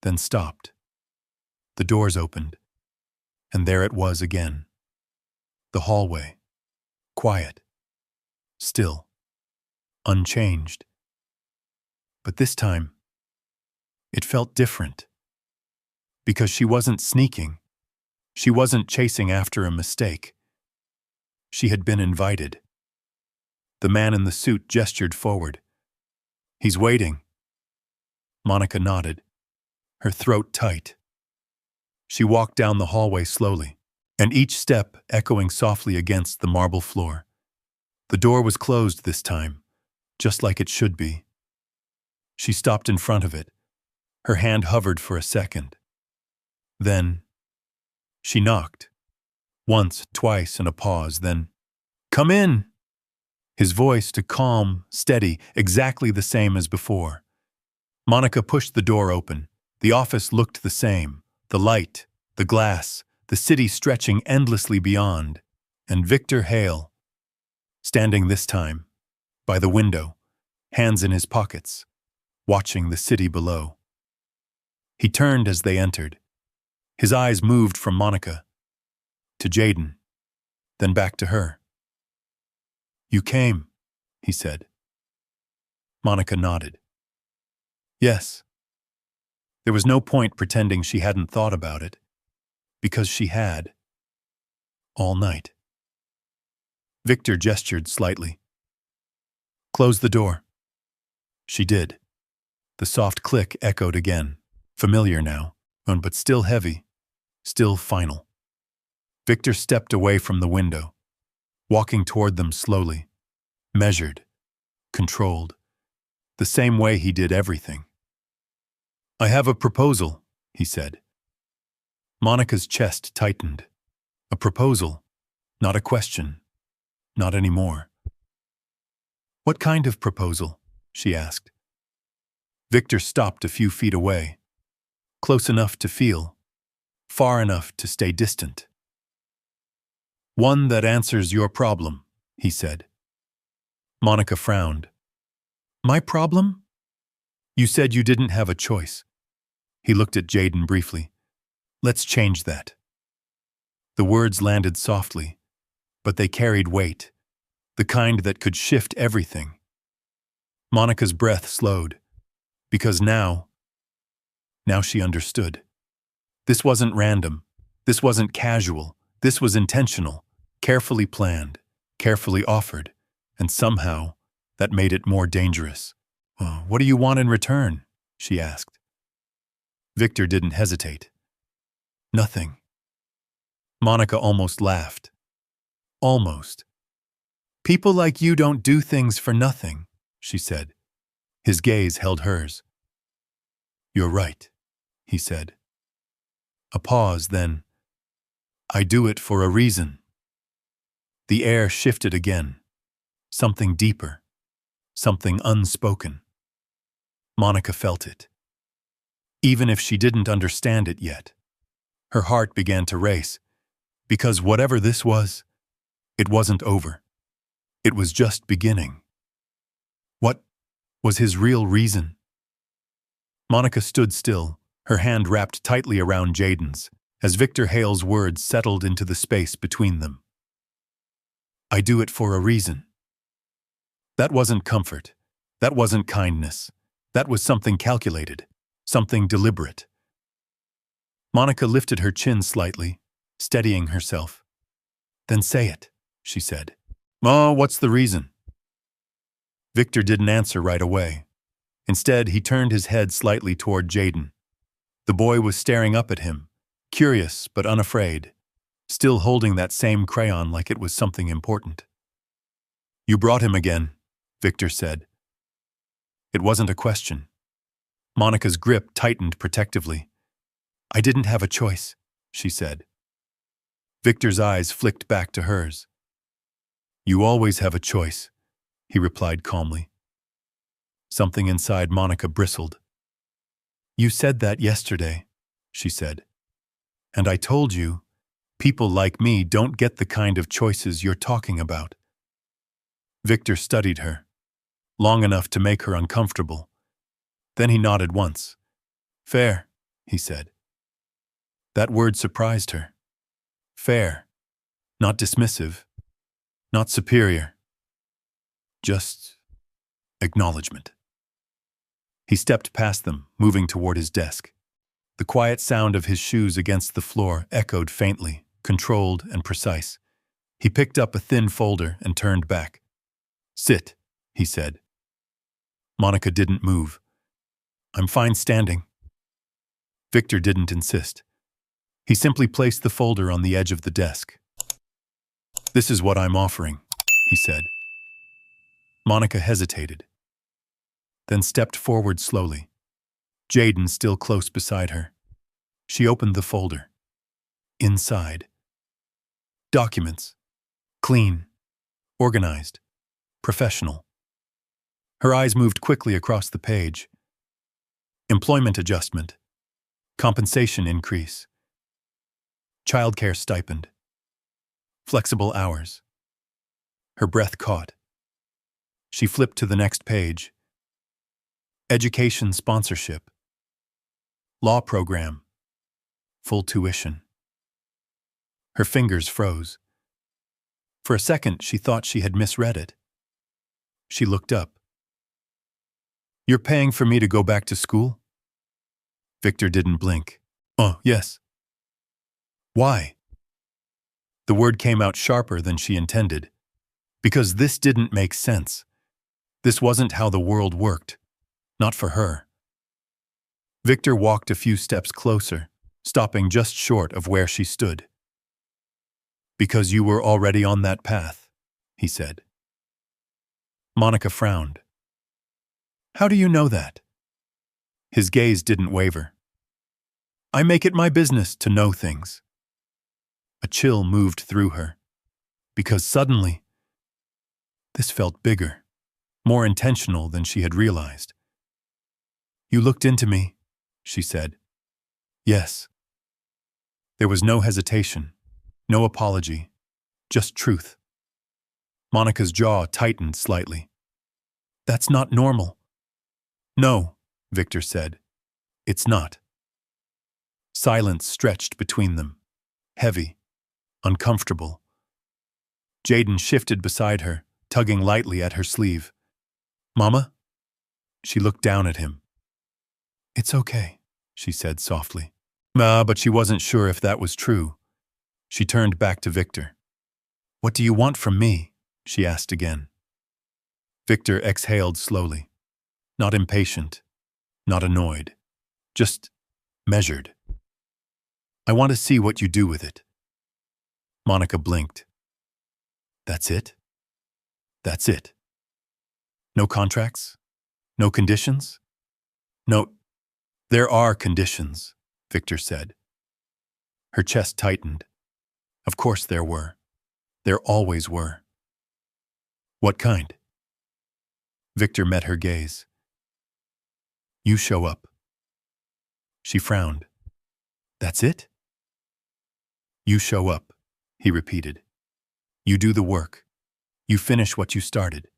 then stopped. The doors opened, and there it was again. The hallway. Quiet. Still. Unchanged. But this time, it felt different. Because she wasn't sneaking. She wasn't chasing after a mistake. She had been invited. The man in the suit gestured forward. "He's waiting." Monica nodded, her throat tight. She walked down the hallway slowly, and each step echoing softly against the marble floor. The door was closed this time, just like it should be. She stopped in front of it. Her hand hovered for a second. Then, She knocked. Once, twice, and a pause, then, "Come in!" His voice too calm, steady, exactly the same as before. Monica pushed the door open. The office looked the same. The light, the glass, the city stretching endlessly beyond. And Victor Hale, standing this time, by the window, hands in his pockets, watching the city below. He turned as they entered. His eyes moved from Monica to Jaden, then back to her. "You came," he said. Monica nodded. Yes. There was no point pretending she hadn't thought about it, because she had. All night. Victor gestured slightly. "Close the door." She did. The soft click echoed again, familiar now, but still heavy, still final. Victor stepped away from the window, walking toward them slowly, measured, controlled, the same way he did everything. "I have a proposal," he said. Monica's chest tightened. A proposal, not a question, not anymore. "What kind of proposal?" she asked. Victor stopped a few feet away, close enough to feel, far enough to stay distant. "One that answers your problem," he said. Monica frowned. "My problem? You said you didn't have a choice." He looked at Jaden briefly. "Let's change that." The words landed softly, but they carried weight, the kind that could shift everything. Monica's breath slowed, because now she understood. This wasn't random. This wasn't casual. This was intentional, carefully planned, carefully offered, and somehow that made it more dangerous. "What do you want in return?" she asked. Victor didn't hesitate. "Nothing." Monica almost laughed. Almost. "People like you don't do things for nothing," she said. His gaze held hers. "You're right," he said. A pause, then, "I do it for a reason." The air shifted again. Something deeper. Something unspoken. Monica felt it. Even if she didn't understand it yet. Her heart began to race, because whatever this was, it wasn't over. It was just beginning. What was his real reason? Monica stood still, her hand wrapped tightly around Jaden's, as Victor Hale's words settled into the space between them. "I do it for a reason." That wasn't comfort. That wasn't kindness. That was something calculated, something deliberate. Monica lifted her chin slightly, steadying herself. "Then say it," she said. "Oh, what's the reason?" Victor didn't answer right away. Instead, he turned his head slightly toward Jaden. The boy was staring up at him, curious but unafraid, still holding that same crayon like it was something important. "You brought him again," Victor said. It wasn't a question. Monica's grip tightened protectively. "I didn't have a choice," she said. Victor's eyes flicked back to hers. "You always have a choice," he replied calmly. Something inside Monica bristled. "You said that yesterday," she said. "And I told you, people like me don't get the kind of choices you're talking about." Victor studied her, long enough to make her uncomfortable. Then he nodded once. "Fair," he said. That word surprised her. Fair. Not dismissive. Not superior. Just acknowledgement. He stepped past them, moving toward his desk. The quiet sound of his shoes against the floor echoed faintly, controlled and precise. He picked up a thin folder and turned back. "Sit," he said. Monica didn't move. "I'm fine standing." Victor didn't insist. He simply placed the folder on the edge of the desk. "This is what I'm offering," he said. Monica hesitated, then stepped forward slowly, Jaden still close beside her. She opened the folder. inside. Documents. Clean. Organized. Professional. Her eyes moved quickly across the page. Employment adjustment. Compensation increase. Childcare stipend. Flexible hours. Her breath caught. She flipped to the next page. Education sponsorship. Law program. Full tuition. Her fingers froze. For a second, she thought she had misread it. She looked up. "You're paying for me to go back to school?" Victor didn't blink. "Oh, yes." "Why?" The word came out sharper than she intended. Because this didn't make sense. This wasn't how the world worked. Not for her. Victor walked a few steps closer, stopping just short of where she stood. "Because you were already on that path," he said. Monica frowned. "How do you know that?" His gaze didn't waver. "I make it my business to know things." A chill moved through her. Because suddenly, this felt bigger, more intentional than she had realized. "You looked into me," she said. "Yes." There was no hesitation, no apology, just truth. Monica's jaw tightened slightly. "That's not normal." "No," Victor said. "It's not." Silence stretched between them, heavy, uncomfortable. Jaden shifted beside her, tugging lightly at her sleeve. "Mama?" She looked down at him. "It's okay," she said softly. But she wasn't sure if that was true. She turned back to Victor. "What do you want from me?" she asked again. Victor exhaled slowly. Not impatient, not annoyed, just measured. "I want to see what you do with it." Monica blinked. "That's it? That's it? No contracts? No conditions?" "No, there are conditions," Victor said. Her chest tightened. Of course there were. There always were. "What kind?" Victor met her gaze. "You show up." She frowned. "That's it?" "You show up," he repeated. "You do the work. You finish what you started."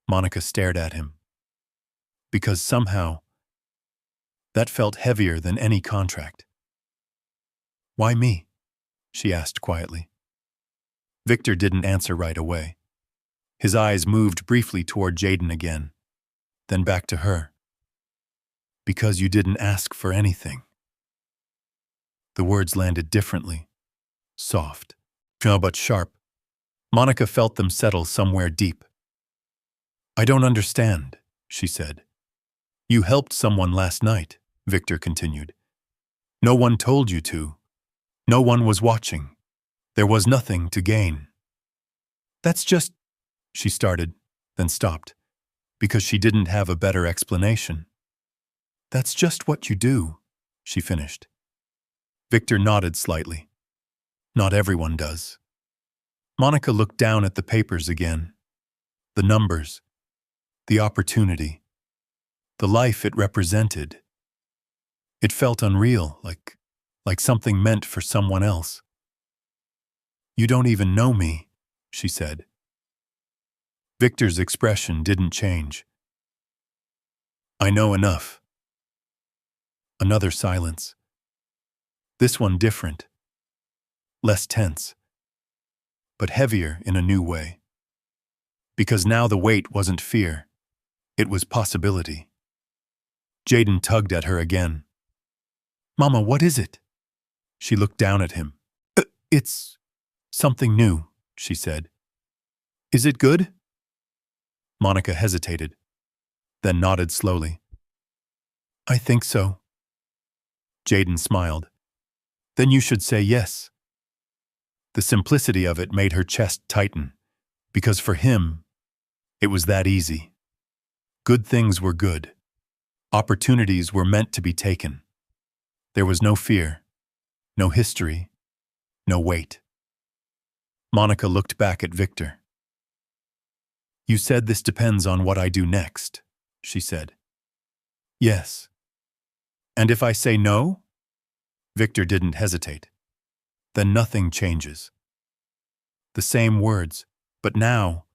Monica stared at him. Because somehow, that felt heavier than any contract. "Why me?" she asked quietly. Victor didn't answer right away. His eyes moved briefly toward Jaden again, then back to her. "Because you didn't ask for anything." The words landed differently, soft, but sharp. Monica felt them settle somewhere deep. "I don't understand," she said. "You helped someone last night," Victor continued. "No one told you to. No one was watching. There was nothing to gain." "That's just," she started, then stopped, because she didn't have a better explanation. "That's just what you do," she finished. Victor nodded slightly. "Not everyone does." Monica looked down at the papers again. The numbers. The opportunity. The life it represented. It felt unreal, like something meant for someone else. "You don't even know me," she said. Victor's expression didn't change. "I know enough." Another silence. This one different. Less tense. But heavier in a new way. Because now the weight wasn't fear. It was possibility. Jaden tugged at her again. "Mama, what is it?" She looked down at him. It's something new," she said. "Is it good?" Monica hesitated, then nodded slowly. "I think so." Jaden smiled. "Then you should say yes." The simplicity of it made her chest tighten, because for him, it was that easy. Good things were good. Opportunities were meant to be taken. There was no fear, No history, no weight. Monica looked back at Victor. "You said this depends on what I do next," she said. "Yes." "And if I say no?" Victor didn't hesitate. "Then nothing changes." The same words, but now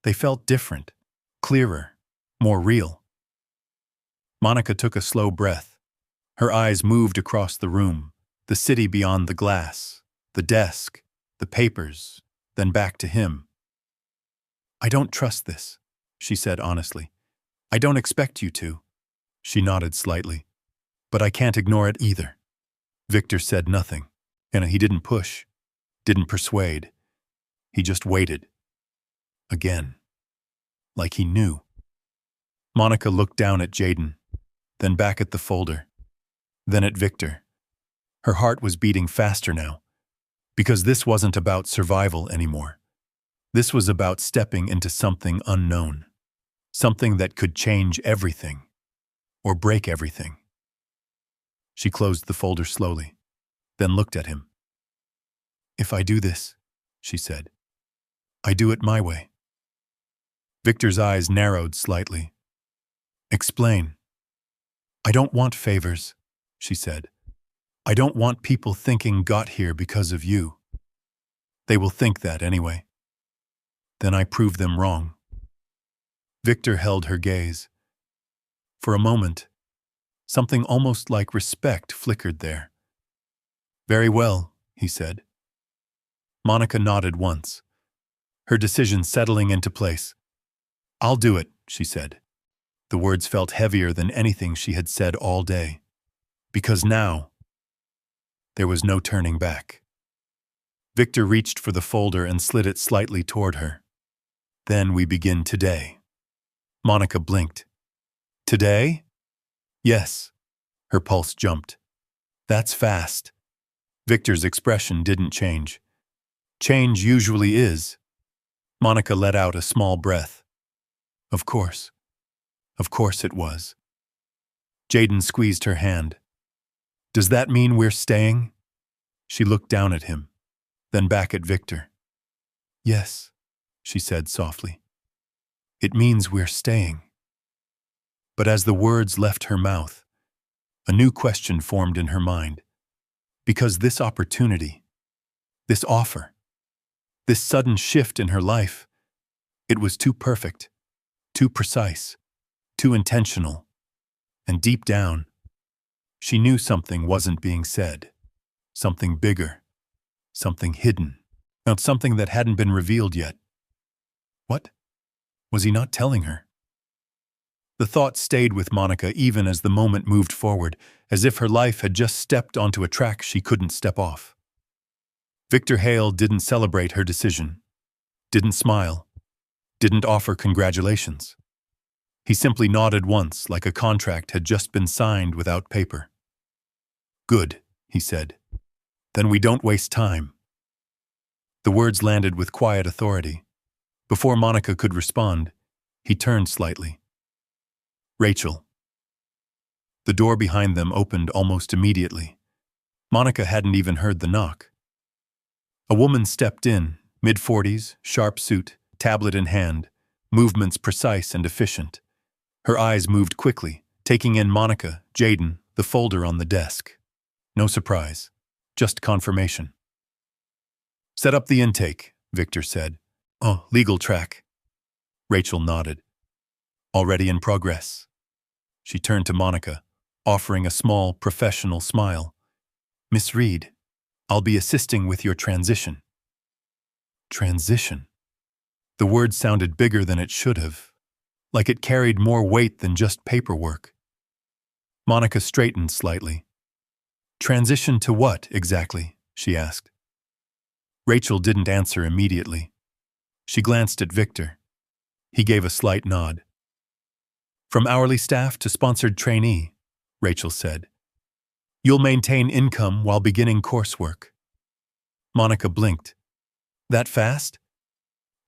they felt different, clearer, more real. Monica took a slow breath. Her eyes moved across the room, the city beyond the glass, the desk, the papers, then back to him. "I don't trust this," she said honestly. "I don't expect you to." She nodded slightly. "But I can't ignore it either." Victor said nothing, and he didn't push, didn't persuade. He just waited. Again. Like he knew. Monica looked down at Jaden, then back at the folder, then at Victor. Her heart was beating faster now, because this wasn't about survival anymore. This was about stepping into something unknown, something that could change everything, or break everything. She closed the folder slowly, then looked at him. "If I do this," she said, "I do it my way." Victor's eyes narrowed slightly. "Explain." "I don't want favors," she said. "I don't want people thinking got here because of you. They will think that anyway. Then I prove them wrong." Victor held her gaze. For a moment, something almost like respect flickered there. "Very well," he said. Monica nodded once, her decision settling into place. "I'll do it," she said. The words felt heavier than anything she had said all day. Because now, there was no turning back. Victor reached for the folder and slid it slightly toward her. "Then we begin today." Monica blinked. "Today?" "Yes." Her pulse jumped. "That's fast." Victor's expression didn't change. Change usually is. Monica let out a small breath. Of course. Of course it was. Jaden squeezed her hand. "Does that mean we're staying?" She looked down at him, then back at Victor. "Yes," she said softly. "It means we're staying." But as the words left her mouth, a new question formed in her mind. Because this opportunity, this offer, this sudden shift in her life, it was too perfect, too precise, too intentional, and deep down, she knew something wasn't being said, something bigger, something hidden, not something that hadn't been revealed yet. What? Was he not telling her? The thought stayed with Monica even as the moment moved forward, as if her life had just stepped onto a track she couldn't step off. Victor Hale didn't celebrate her decision, didn't smile, didn't offer congratulations. He simply nodded once, like a contract had just been signed without paper. "Good," he said. "Then we don't waste time." The words landed with quiet authority. Before Monica could respond, he turned slightly. "Rachel." The door behind them opened almost immediately. Monica hadn't even heard the knock. A woman stepped in, mid-40s, sharp suit, tablet in hand, movements precise and efficient. Her eyes moved quickly, taking in Monica, Jaden, the folder on the desk. No surprise, just confirmation. "Set up the intake," Victor said. "Oh, legal track." Rachel nodded. "Already in progress." She turned to Monica, offering a small, professional smile. "Miss Reed, I'll be assisting with your transition." Transition. The word sounded bigger than it should have, like it carried more weight than just paperwork. Monica straightened slightly. "Transition to what, exactly?" she asked. Rachel didn't answer immediately. She glanced at Victor. He gave a slight nod. "From hourly staff to sponsored trainee," Rachel said. "You'll maintain income while beginning coursework." Monica blinked. "That fast?"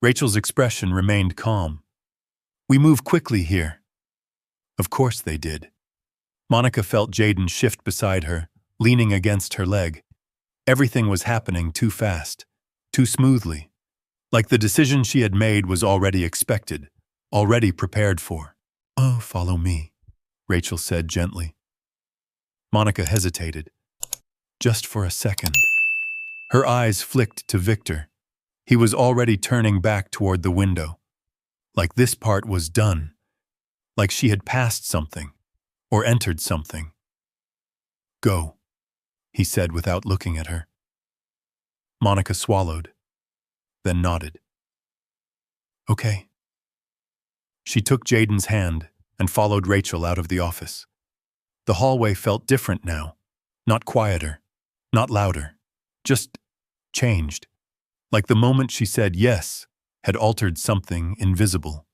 Rachel's expression remained calm. "We move quickly here." Of course they did. Monica felt Jaden shift beside her, leaning against her leg. Everything was happening too fast, too smoothly, like the decision she had made was already expected, already prepared for. "Oh, follow me," Rachel said gently. Monica hesitated, just for a second. Her eyes flicked to Victor. He was already turning back toward the window. Like this part was done. Like she had passed something, or entered something. "Go," he said without looking at her. Monica swallowed, then nodded. "Okay." She took Jaden's hand and followed Rachel out of the office. The hallway felt different now. Not quieter, not louder, just changed. Like the moment she said yes had altered something invisible.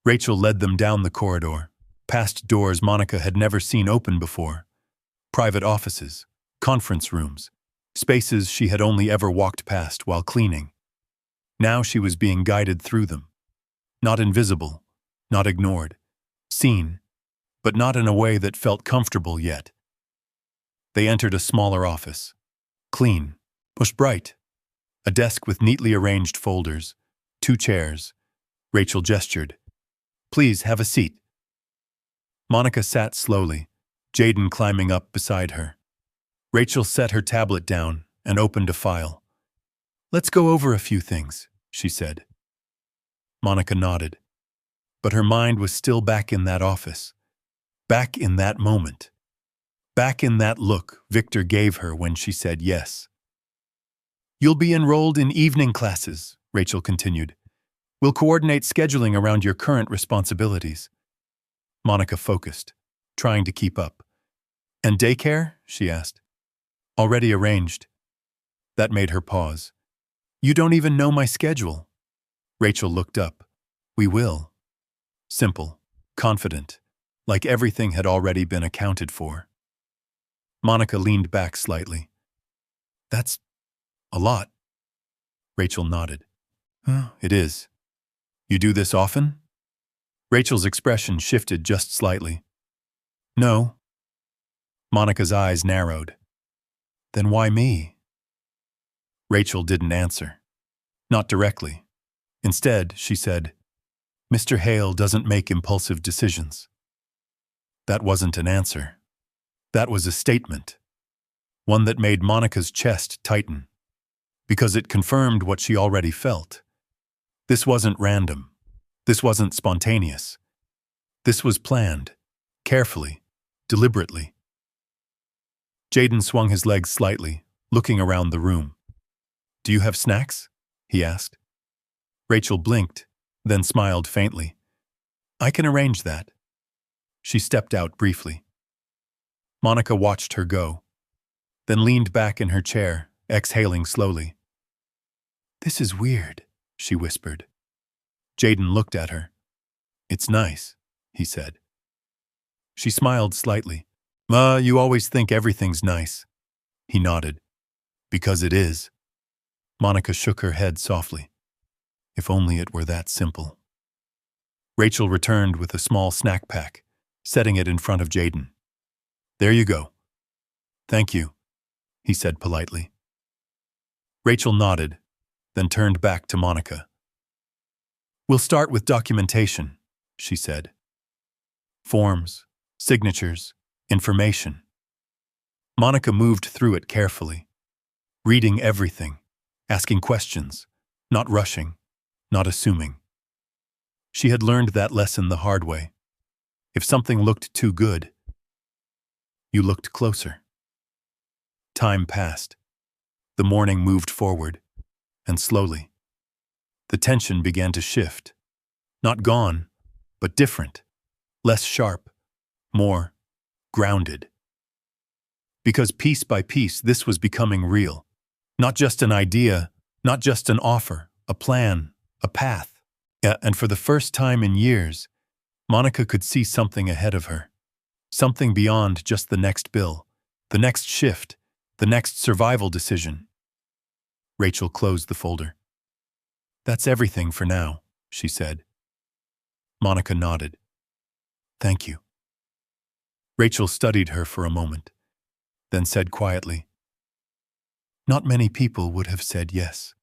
Rachel led them down the corridor, past doors Monica had never seen open before. Private offices, conference rooms, spaces she had only ever walked past while cleaning. Now she was being guided through them. Not invisible, not ignored, seen, but not in a way that felt comfortable yet. They entered a smaller office. Clean, but bright. A desk with neatly arranged folders, 2 chairs. Rachel gestured. "Please have a seat." Monica sat slowly, Jaden climbing up beside her. Rachel set her tablet down and opened a file. "Let's go over a few things," she said. Monica nodded, but her mind was still back in that office, back in that moment, back in that look Victor gave her when she said yes. "You'll be enrolled in evening classes," Rachel continued. "We'll coordinate scheduling around your current responsibilities." Monica focused, trying to keep up. "And daycare?" she asked. "Already arranged." That made her pause. "You don't even know my schedule." Rachel looked up. "We will." Simple, confident, like everything had already been accounted for. Monica leaned back slightly. "That's a lot." Rachel nodded. "It is. You do this often?" Rachel's expression shifted just slightly. "No." Monica's eyes narrowed. "Then why me?" Rachel didn't answer. Not directly. Instead, she said, "Mr. Hale doesn't make impulsive decisions." That wasn't an answer. That was a statement. One that made Monica's chest tighten. Because it confirmed what she already felt. This wasn't random. This wasn't spontaneous. This was planned. Carefully. Deliberately. Jaden swung his legs slightly, looking around the room. "Do you have snacks?" he asked. Rachel blinked, then smiled faintly. "I can arrange that." She stepped out briefly. Monica watched her go, then leaned back in her chair, exhaling slowly. "This is weird," she whispered. Jaden looked at her. "It's nice," he said. She smiled slightly. You always think everything's nice." He nodded. "Because it is." Monica shook her head softly. If only it were that simple. Rachel returned with a small snack pack, setting it in front of Jaden. "There you go." "Thank you," he said politely. Rachel nodded, then turned back to Monica. "We'll start with documentation," she said. "Forms, signatures, information." Monica moved through it carefully, reading everything, asking questions, not rushing, not assuming. She had learned that lesson the hard way. If something looked too good, you looked closer. Time passed. The morning moved forward, and slowly. The tension began to shift. Not gone, but different, less sharp, more grounded. Because piece by piece this was becoming real. Not just an idea, not just an offer, a plan, a path. And for the first time in years, Monica could see something ahead of her. Something beyond just the next bill, the next shift, the next survival decision. Rachel closed the folder. "That's everything for now," she said. Monica nodded. "Thank you." Rachel studied her for a moment, then said quietly, Not many people would have said yes.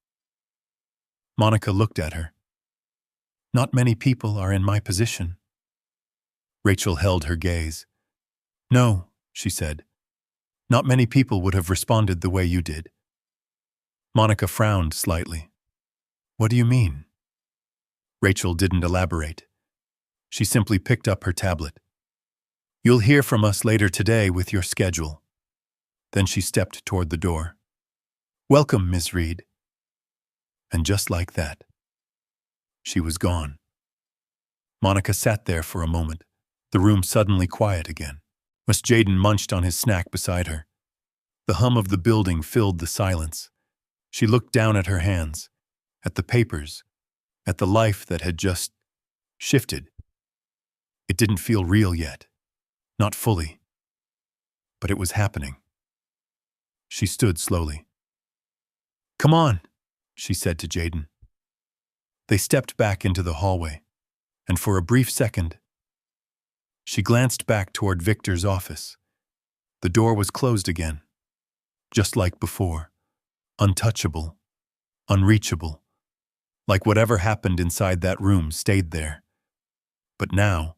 Monica looked at her. Not many people are in my position. Rachel held her gaze. No, she said. Not many people would have responded the way you did. Monica frowned slightly. What do you mean? Rachel didn't elaborate. She simply picked up her tablet. You'll hear from us later today with your schedule. Then she stepped toward the door. Welcome, Ms. Reed. And just like that, she was gone. Monica sat there for a moment, the room suddenly quiet again. Miss Jaden munched on his snack beside her. The hum of the building filled the silence. She looked down at her hands, at the papers, at the life that had just shifted. It didn't feel real yet, not fully, but it was happening. She stood slowly. Come on, she said to Jaden. They stepped back into the hallway, and for a brief second, she glanced back toward Victor's office. The door was closed again, just like before, untouchable, unreachable, like whatever happened inside that room stayed there. But now,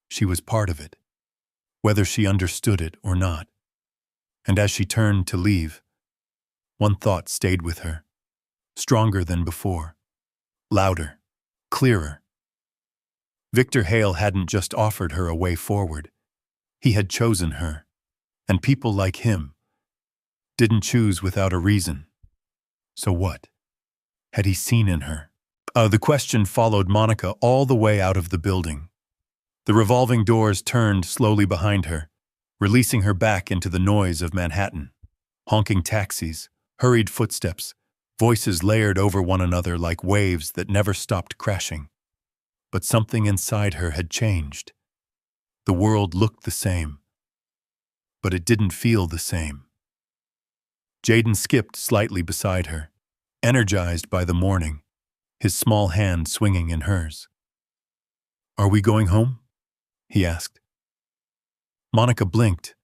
she was part of it, whether she understood it or not. And as she turned to leave, one thought stayed with her, stronger than before, louder, clearer. Victor Hale hadn't just offered her a way forward. He had chosen her, and people like him didn't choose without a reason. So what had he seen in her? The question followed Monica all the way out of the building. The revolving doors turned slowly behind her, releasing her back into the noise of Manhattan. Honking taxis, hurried footsteps, voices layered over one another like waves that never stopped crashing. But something inside her had changed. The world looked the same, but it didn't feel the same. Jaden skipped slightly beside her, energized by the morning, his small hand swinging in hers. Are we going home? He asked. Monica blinked,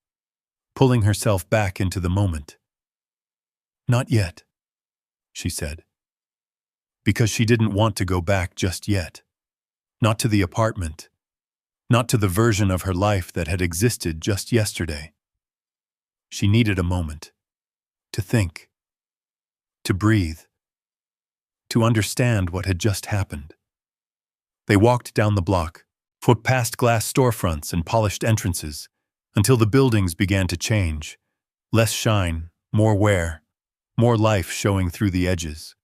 pulling herself back into the moment. Not yet, she said, because she didn't want to go back just yet. Not to the apartment, not to the version of her life that had existed just yesterday. She needed a moment to think, to breathe, to understand what had just happened. They walked down the block, foot past glass storefronts and polished entrances, until the buildings began to change. Less shine, more wear, more life showing through the edges.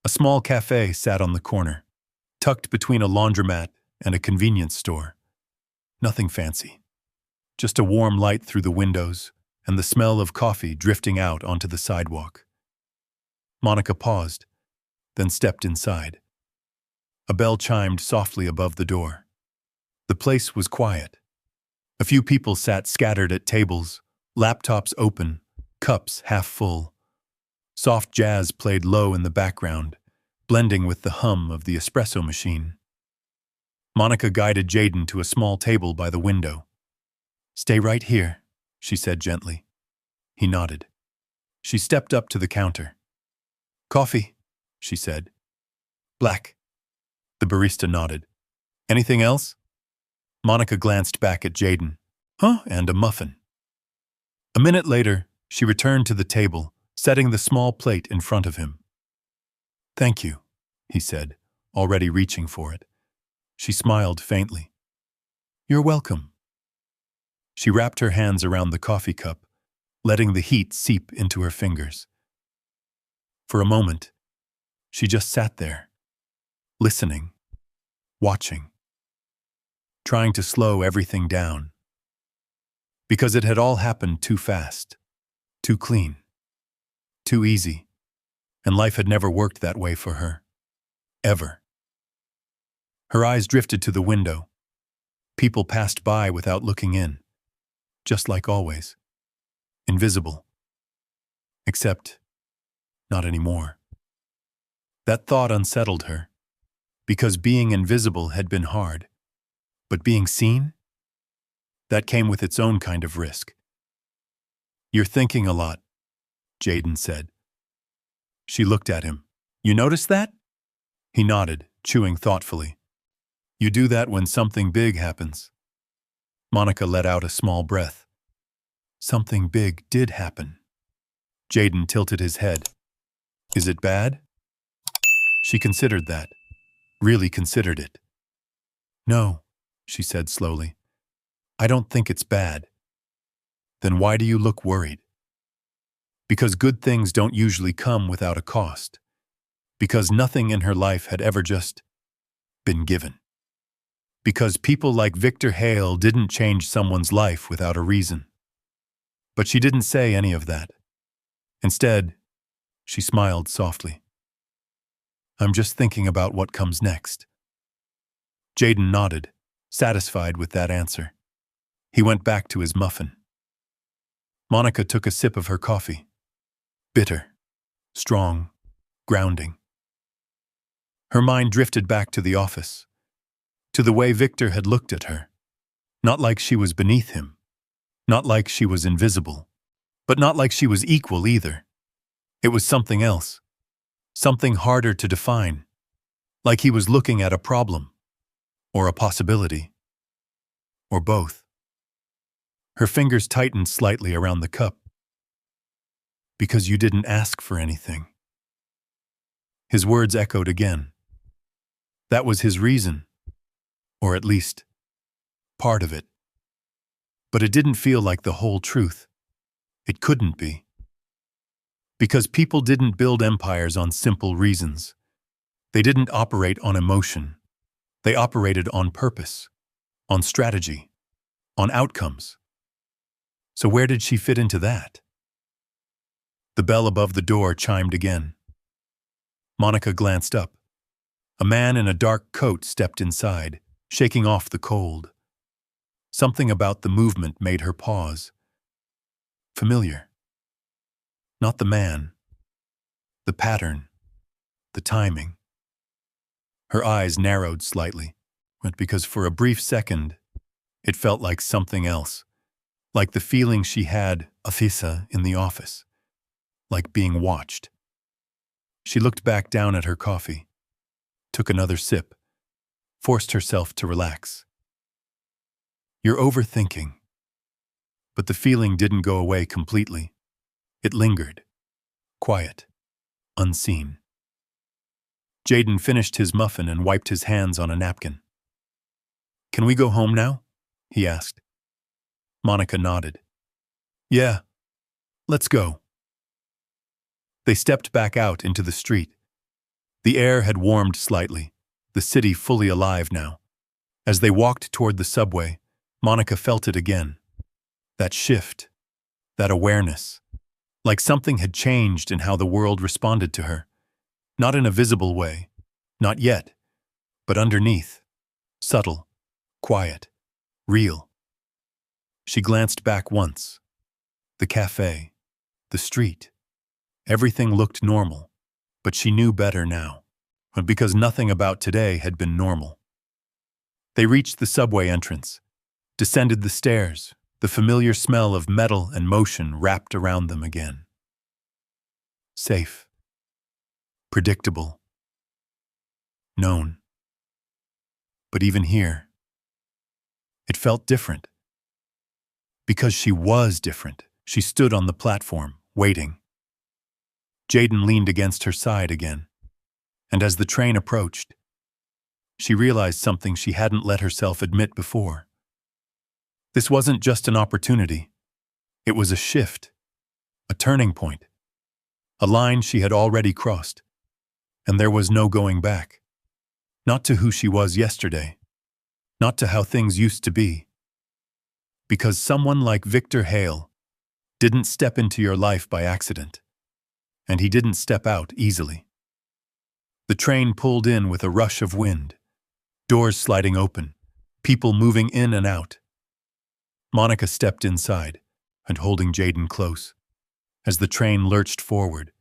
A small cafe sat on the corner, tucked between a laundromat and a convenience store. Nothing fancy, just a warm light through the windows and the smell of coffee drifting out onto the sidewalk. Monica paused, then stepped inside. A bell chimed softly above the door. The place was quiet. A few people sat scattered at tables, laptops open, cups half full. Soft jazz played low in the background, blending with the hum of the espresso machine. Monica guided Jaden to a small table by the window. Stay right here, she said gently. He nodded. She stepped up to the counter. Coffee, she said. Black. The barista nodded. Anything else? Monica glanced back at Jaden. And a muffin. A minute later, she returned to the table, setting the small plate in front of him. Thank you, he said, already reaching for it. She smiled faintly. You're welcome. She wrapped her hands around the coffee cup, letting the heat seep into her fingers. For a moment, she just sat there, listening, watching, trying to slow everything down. Because it had all happened too fast, too clean, too easy. And life had never worked that way for her. Ever. Her eyes drifted to the window. People passed by without looking in. Just like always. Invisible. Except, not anymore. That thought unsettled her, because being invisible had been hard. But being seen? That came with its own kind of risk. You're thinking a lot, Jaden said. She looked at him. You notice that? He nodded, chewing thoughtfully. You do that when something big happens. Monica let out a small breath. Something big did happen. Jaden tilted his head. Is it bad? She considered that. Really considered it. No, she said slowly. I don't think it's bad. Then why do you look worried? Because good things don't usually come without a cost. Because nothing in her life had ever just been given. Because people like Victor Hale didn't change someone's life without a reason. But she didn't say any of that. Instead, she smiled softly. I'm just thinking about what comes next. Jaden nodded, satisfied with that answer. He went back to his muffin. Monica took a sip of her coffee. Bitter, strong, grounding. Her mind drifted back to the office, to the way Victor had looked at her. Not like she was beneath him, not like she was invisible, but not like she was equal either. It was something else, something harder to define, like he was looking at a problem, or a possibility, or both. Her fingers tightened slightly around the cup. Because you didn't ask for anything. His words echoed again. That was his reason, or at least part of it. But it didn't feel like the whole truth. It couldn't be. Because people didn't build empires on simple reasons. They didn't operate on emotion. They operated on purpose, on strategy, on outcomes. So where did she fit into that? The bell above the door chimed again. Monica glanced up. A man in a dark coat stepped inside, shaking off the cold. Something about the movement made her pause. Familiar. Not the man. The pattern. The timing. Her eyes narrowed slightly, but because for a brief second, it felt like something else. Like the feeling she had, Afisa, in the office. Like being watched. She looked back down at her coffee, took another sip, forced herself to relax. You're overthinking. But the feeling didn't go away completely. It lingered, quiet, unseen. Jaden finished his muffin and wiped his hands on a napkin. Can we go home now? He asked. Monica nodded. Yeah, let's go. They stepped back out into the street. The air had warmed slightly, the city fully alive now. As they walked toward the subway, Monica felt it again. That shift, that awareness, like something had changed in how the world responded to her. Not in a visible way, not yet, but underneath, subtle, quiet, real. She glanced back once. The cafe, the street. Everything looked normal, but she knew better now, because nothing about today had been normal. They reached the subway entrance, descended the stairs, the familiar smell of metal and motion wrapped around them again. Safe. Predictable. Known. But even here, it felt different. Because she was different, she stood on the platform, waiting. Jaden leaned against her side again, and as the train approached, she realized something she hadn't let herself admit before. This wasn't just an opportunity. It was a shift, a turning point, a line she had already crossed, and there was no going back. Not to who she was yesterday, not to how things used to be. Because someone like Victor Hale didn't step into your life by accident. And he didn't step out easily. The train pulled in with a rush of wind, doors sliding open, people moving in and out. Monica stepped inside, and holding Jaden close. As the train lurched forward,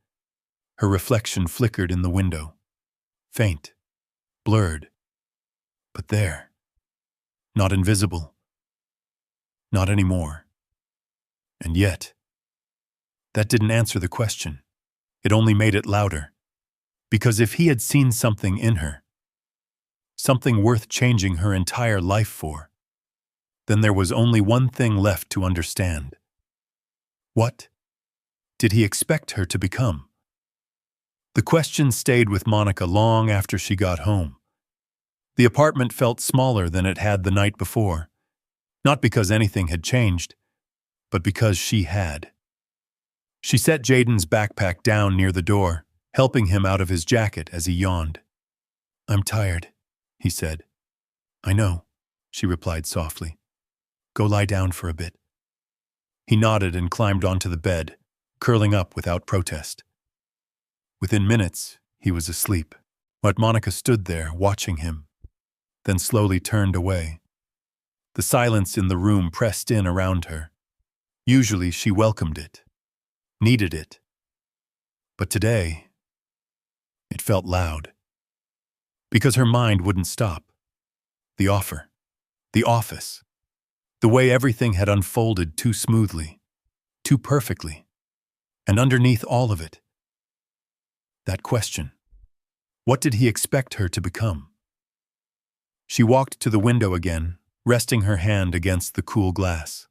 her reflection flickered in the window. Faint, blurred, but there. Not invisible. Not anymore. And yet, That didn't answer the question. It only made it louder. Because if he had seen something in her, something worth changing her entire life for, then there was only one thing left to understand. What did he expect her to become? The question stayed with Monica long after she got home. The apartment felt smaller than it had the night before, not because anything had changed, but because she had. She set Jaden's backpack down near the door, helping him out of his jacket as he yawned. "I'm tired," he said. "I know," she replied softly. "Go lie down for a bit." He nodded and climbed onto the bed, curling up without protest. Within minutes, he was asleep, but Monica stood there watching him, then slowly turned away. The silence in the room pressed in around her. Usually she welcomed it, needed it. But today, it felt loud. Because her mind wouldn't stop. The offer, the office, the way everything had unfolded too smoothly, too perfectly. And underneath all of it, that question. What did he expect her to become? She walked to the window again, resting her hand against the cool glass.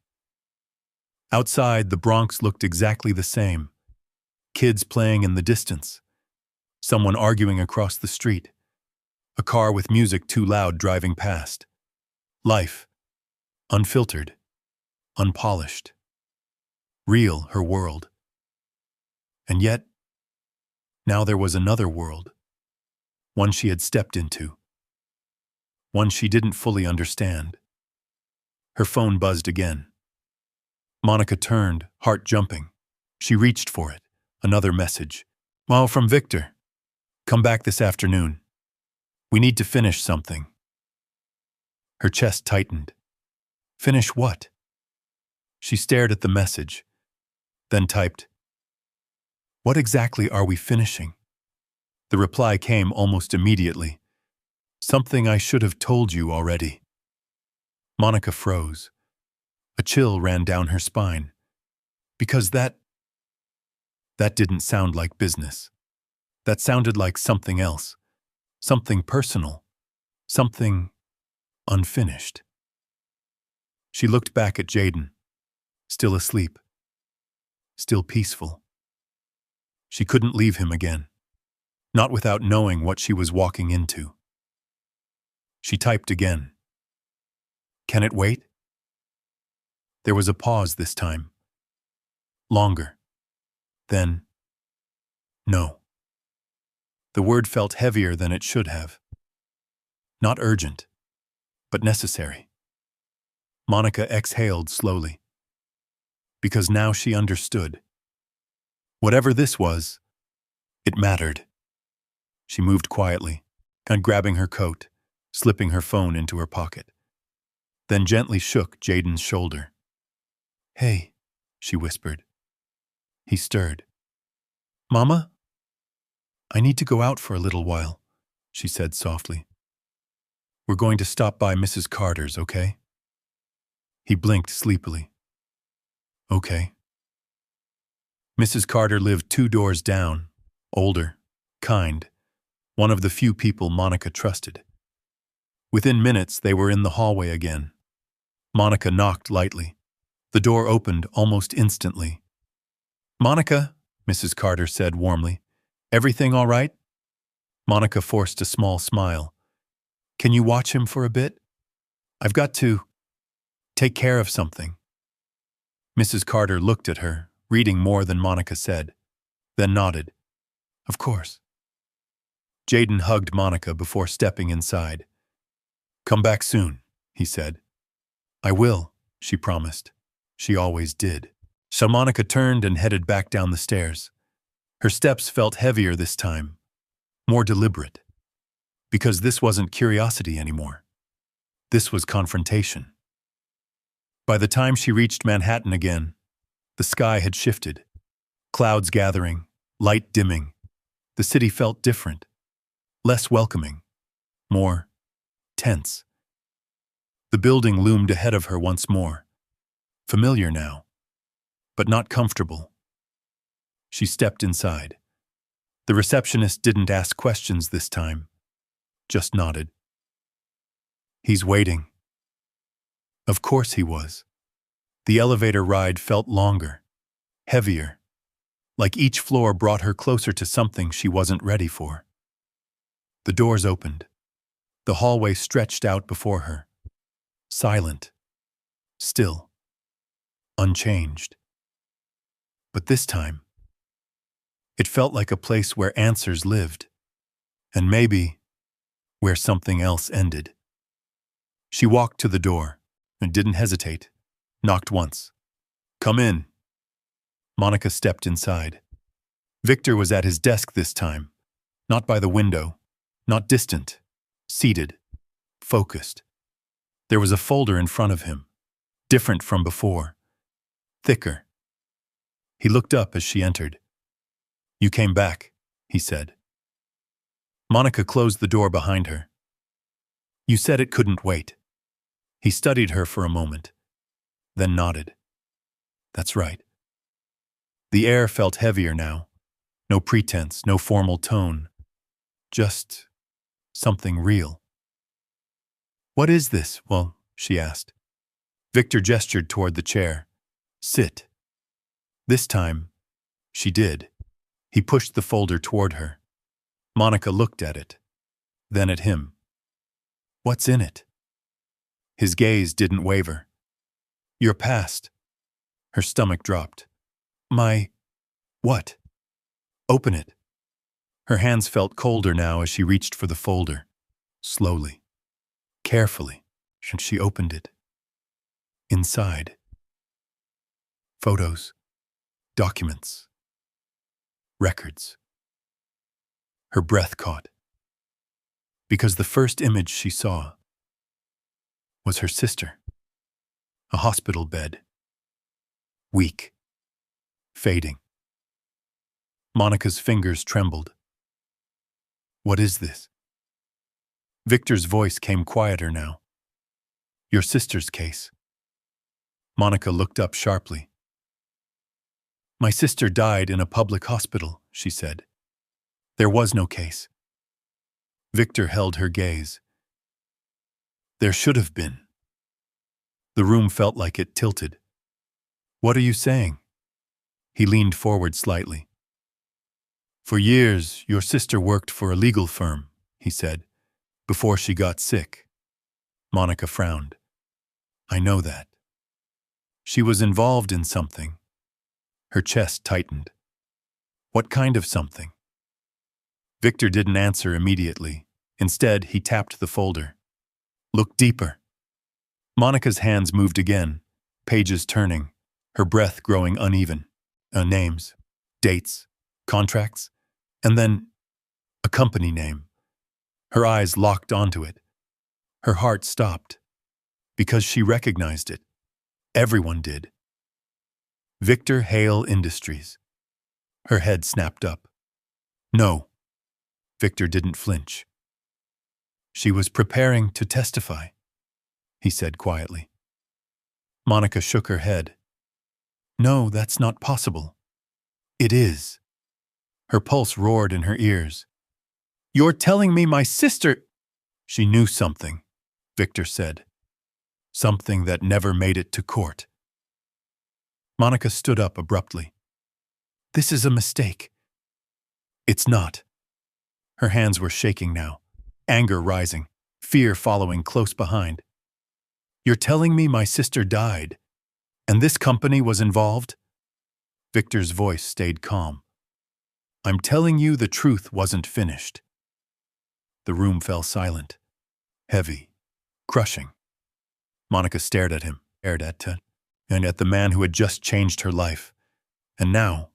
Outside, the Bronx looked exactly the same. Kids playing in the distance. Someone arguing across the street. A car with music too loud driving past. Life. Unfiltered. Unpolished. Real, her world. And yet, now there was another world. One she had stepped into. One she didn't fully understand. Her phone buzzed again. Monica turned, heart jumping. She reached for it. Another message. "Oh, from Victor. Come back this afternoon. We need to finish something." Her chest tightened. Finish what? She stared at the message, then typed, "What exactly are we finishing?" The reply came almost immediately. "Something I should have told you already." Monica froze. A chill ran down her spine. Because that didn't sound like business. That sounded like something else. Something personal. Something unfinished. She looked back at Jaden. Still asleep. Still peaceful. She couldn't leave him again. Not without knowing what she was walking into. She typed again. "Can it wait?" There was a pause this time. Longer. Then, no. The word felt heavier than it should have. Not urgent, but necessary. Monica exhaled slowly. Because now she understood. Whatever this was, it mattered. She moved quietly, and grabbing her coat, slipping her phone into her pocket. Then gently shook Jaden's shoulder. "Hey," she whispered. He stirred. "Mama? I need to go out for a little while," she said softly. "We're going to stop by Mrs. Carter's, okay?" He blinked sleepily. "Okay." Mrs. Carter lived 2 doors down, older, kind, one of the few people Monica trusted. Within minutes, they were in the hallway again. Monica knocked lightly. The door opened almost instantly. "Monica," Mrs. Carter said warmly. "Everything all right?" Monica forced a small smile. "Can you watch him for a bit? I've got to take care of something." Mrs. Carter looked at her, reading more than Monica said, then nodded. "Of course." Jaden hugged Monica before stepping inside. "Come back soon," he said. "I will," she promised. She always did. So Monica turned and headed back down the stairs. Her steps felt heavier this time, more deliberate. Because this wasn't curiosity anymore. This was confrontation. By the time she reached Manhattan again, the sky had shifted. Clouds gathering, light dimming. The city felt different, less welcoming, more tense. The building loomed ahead of her once more. Familiar now, but not comfortable. She stepped inside. The receptionist didn't ask questions this time, just nodded. He's waiting. Of course he was. The elevator ride felt longer, heavier, like each floor brought her closer to something she wasn't ready for. The doors opened. The hallway stretched out before her, silent, still, unchanged. But this time, it felt like a place where answers lived, and maybe where something else ended. She walked to the door and didn't hesitate, knocked once. "Come in." Monica stepped inside. Victor was at his desk this time, not by the window, not distant, seated, focused. There was a folder in front of him, different from before, thicker. He looked up as she entered. "You came back," he said. Monica closed the door behind her. "You said it couldn't wait." He studied her for a moment, then nodded. "That's right." The air felt heavier now. No pretense, no formal tone. Just something real. "What is this?" "Well," she asked. Victor gestured toward the chair. "Sit." This time, she did. He pushed the folder toward her. Monica looked at it, then at him. "What's in it?" His gaze didn't waver. "Your past." Her stomach dropped. "My... what?" "Open it." Her hands felt colder now as she reached for the folder. Slowly, carefully, and she opened it. Inside. Photos, documents, records. Her breath caught. Because the first image she saw was her sister. A hospital bed. Weak. Fading. Monica's fingers trembled. "What is this?" Victor's voice came quieter now. "Your sister's case." Monica looked up sharply. "My sister died in a public hospital," she said. "There was no case." Victor held her gaze. "There should have been." The room felt like it tilted. "What are you saying?" He leaned forward slightly. "For years, your sister worked for a legal firm," he said, "before she got sick." Monica frowned. "I know that." "She was involved in something." Her chest tightened. "What kind of something?" Victor didn't answer immediately. Instead, he tapped the folder. "Look deeper." Monica's hands moved again, pages turning, her breath growing uneven. Names, dates, contracts, and then a company name. Her eyes locked onto it. Her heart stopped, because she recognized it. Everyone did. Victor Hale Industries. Her head snapped up. "No." Victor didn't flinch. "She was preparing to testify," he said quietly. Monica shook her head. "No, that's not possible." "It is." Her pulse roared in her ears. "You're telling me my sister—" "She knew something," Victor said. "Something that never made it to court." Monica stood up abruptly. "This is a mistake." "It's not." Her hands were shaking now, anger rising, fear following close behind. "You're telling me my sister died, and this company was involved?" Victor's voice stayed calm. "I'm telling you the truth wasn't finished." The room fell silent, heavy, crushing. Monica stared at him, stared at Ted, and at the man who had just changed her life, and now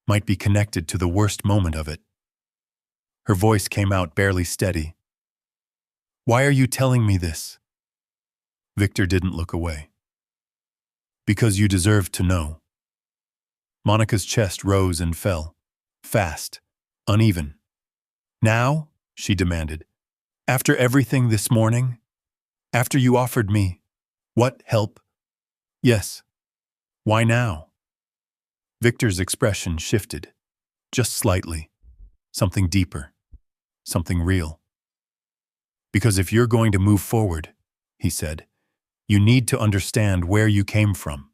might be connected to the worst moment of it. Her voice came out barely steady. "Why are you telling me this?" Victor didn't look away. "Because you deserve to know." Monica's chest rose and fell, fast, uneven. "Now?" she demanded. "After everything this morning? After you offered me, what, help?" "Yes. Why now?" Victor's expression shifted, just slightly. Something deeper, something real. Because if you're going to move forward, he said, you need to understand where you came from.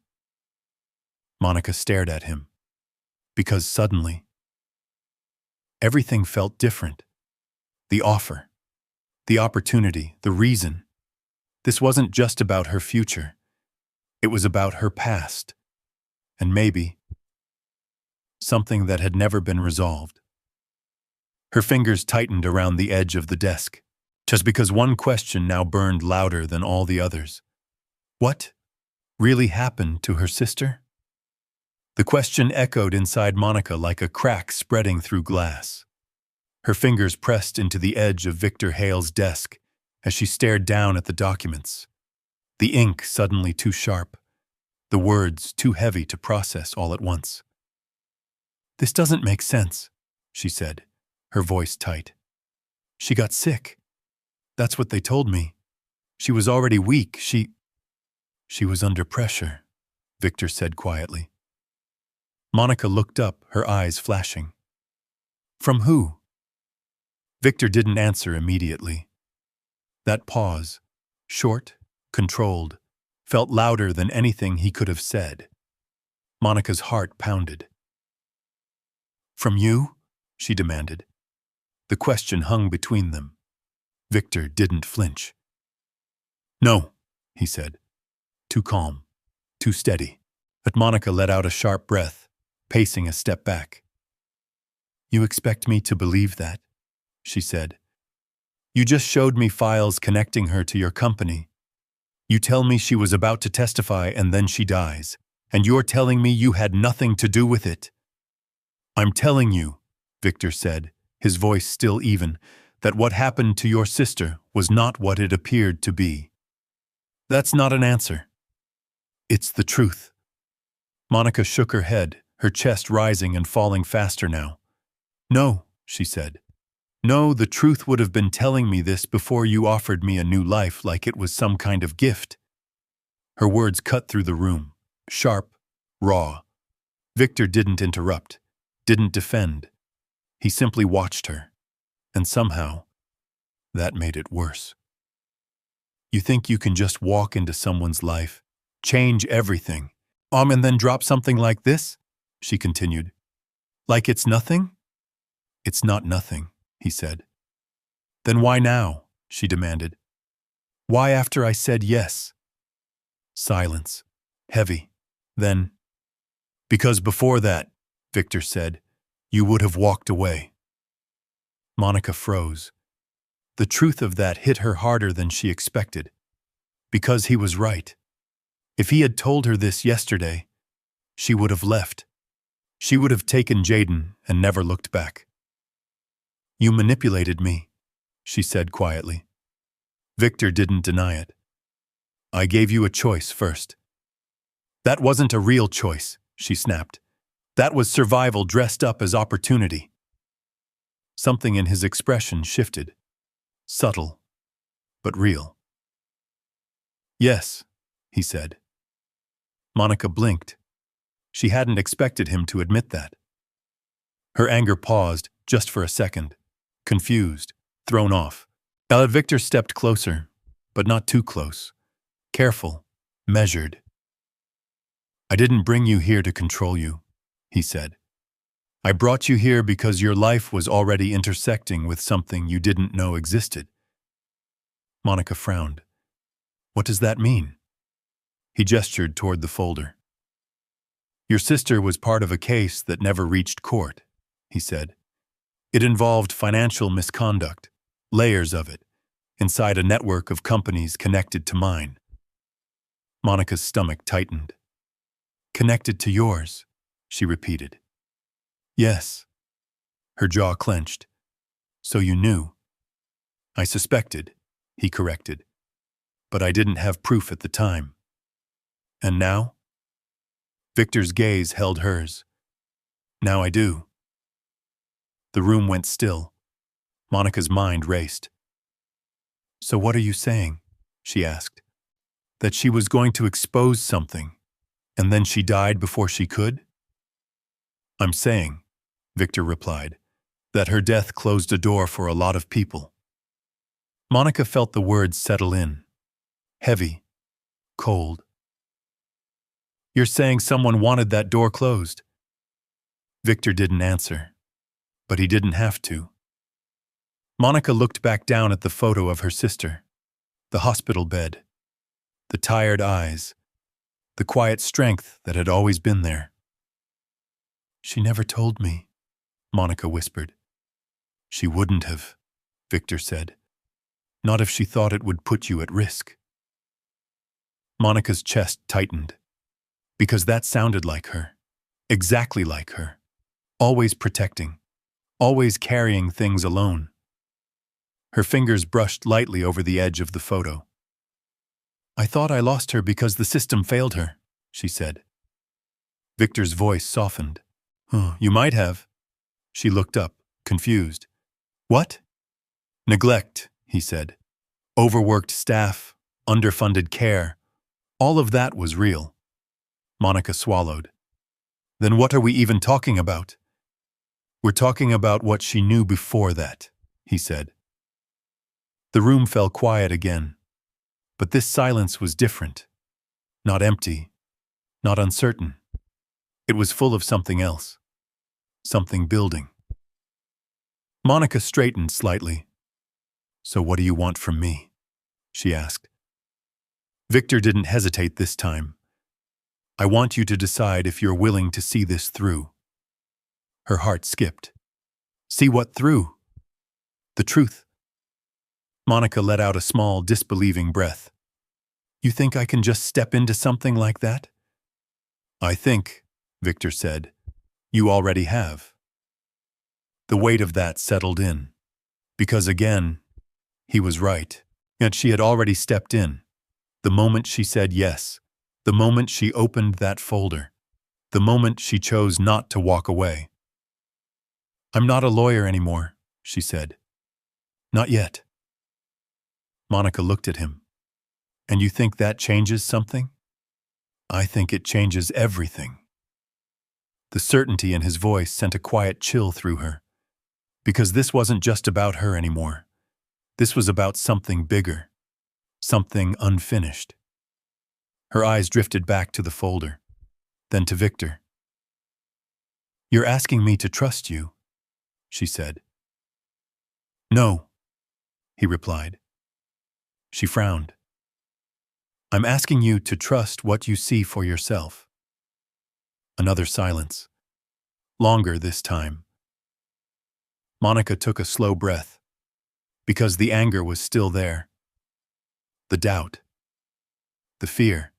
Monica stared at him, because suddenly, everything felt different. The offer, the opportunity, the reason. This wasn't just about her future. It was about her past, and maybe something that had never been resolved. Her fingers tightened around the edge of the desk, just because one question now burned louder than all the others. What really happened to her sister? The question echoed inside Monica like a crack spreading through glass. Her fingers pressed into the edge of Victor Hale's desk as she stared down at the documents. The ink suddenly too sharp, the words too heavy to process all at once. "This doesn't make sense," she said, her voice tight. "She got sick. That's what they told me. She was already weak. She was under pressure," Victor said quietly. Monica looked up, her eyes flashing. "From who?" Victor didn't answer immediately. That pause, short, controlled, felt louder than anything he could have said. Monica's heart pounded. "From you?" she demanded. The question hung between them. Victor didn't flinch. "No," he said, too calm, too steady. But Monica let out a sharp breath, pacing a step back. "You expect me to believe that?" she said. "You just showed me files connecting her to your company. You tell me she was about to testify and then she dies, and you're telling me you had nothing to do with it." "I'm telling you," Victor said, his voice still even, "that what happened to your sister was not what it appeared to be." "That's not an answer." "It's the truth." Monica shook her head, her chest rising and falling faster now. "No," she said. "No, the truth would have been telling me this before you offered me a new life like it was some kind of gift." Her words cut through the room, sharp, raw. Victor didn't interrupt, didn't defend. He simply watched her, and somehow, that made it worse. "You think you can just walk into someone's life, change everything, and then drop something like this?" she continued. "Like it's nothing?" "It's not nothing," he said. "Then why now?" she demanded. "Why after I said yes?" Silence, heavy. Then, "Because before that," Victor said, "you would have walked away." Monica froze. The truth of that hit her harder than she expected. Because he was right. If he had told her this yesterday, she would have left. She would have taken Jaden and never looked back. "You manipulated me," she said quietly. Victor didn't deny it. "I gave you a choice first." "That wasn't a real choice," she snapped. "That was survival dressed up as opportunity." Something in his expression shifted. Subtle, but real. "Yes," he said. Monica blinked. She hadn't expected him to admit that. Her anger paused just for a second, confused, thrown off. Victor stepped closer, but not too close. Careful, measured. "I didn't bring you here to control you," he said. "I brought you here because your life was already intersecting with something you didn't know existed." Monica frowned. "What does that mean?" He gestured toward the folder. "Your sister was part of a case that never reached court," he said. "It involved financial misconduct, layers of it, inside a network of companies connected to mine." Monica's stomach tightened. "Connected to yours," she repeated. "Yes." Her jaw clenched. "So you knew." "I suspected," he corrected. "But I didn't have proof at the time." "And now?" Victor's gaze held hers. "Now I do." The room went still. Monica's mind raced. "So what are you saying?" she asked. "That she was going to expose something, and then she died before she could?" I'm saying, Victor replied, that her death closed a door for a lot of people. Monica felt the words settle in. Heavy. Cold. You're saying someone wanted that door closed? Victor didn't answer, but he didn't have to. Monica looked back down at the photo of her sister, the hospital bed, the tired eyes, the quiet strength that had always been there. She never told me, Monica whispered. She wouldn't have, Victor said. Not if she thought it would put you at risk. Monica's chest tightened, because that sounded like her, exactly like her, always protecting, always carrying things alone. Her fingers brushed lightly over the edge of the photo. I thought I lost her because the system failed her, she said. Victor's voice softened. You might have. She looked up, confused. What? Neglect, he said. Overworked staff, underfunded care. All of that was real. Monica swallowed. Then what are we even talking about? We're talking about what she knew before that, he said. The room fell quiet again, but this silence was different. Not empty, not uncertain. It was full of something else, something building. Monica straightened slightly. So what do you want from me? She asked. Victor didn't hesitate this time. I want you to decide if you're willing to see this through. Her heart skipped. See what through? The truth. Monica let out a small, disbelieving breath. You think I can just step into something like that? I think, Victor said, you already have. The weight of that settled in. Because again, he was right. Yet she had already stepped in. The moment she said yes. The moment she opened that folder. The moment she chose not to walk away. I'm not a lawyer anymore, she said. Not yet. Monica looked at him. And you think that changes something? I think it changes everything. The certainty in his voice sent a quiet chill through her. Because this wasn't just about her anymore. This was about something bigger. Something unfinished. Her eyes drifted back to the folder, then to Victor. You're asking me to trust you, she said. No, he replied. She frowned. I'm asking you to trust what you see for yourself. Another silence. Longer this time. Monica took a slow breath, because the anger was still there. The doubt. The fear.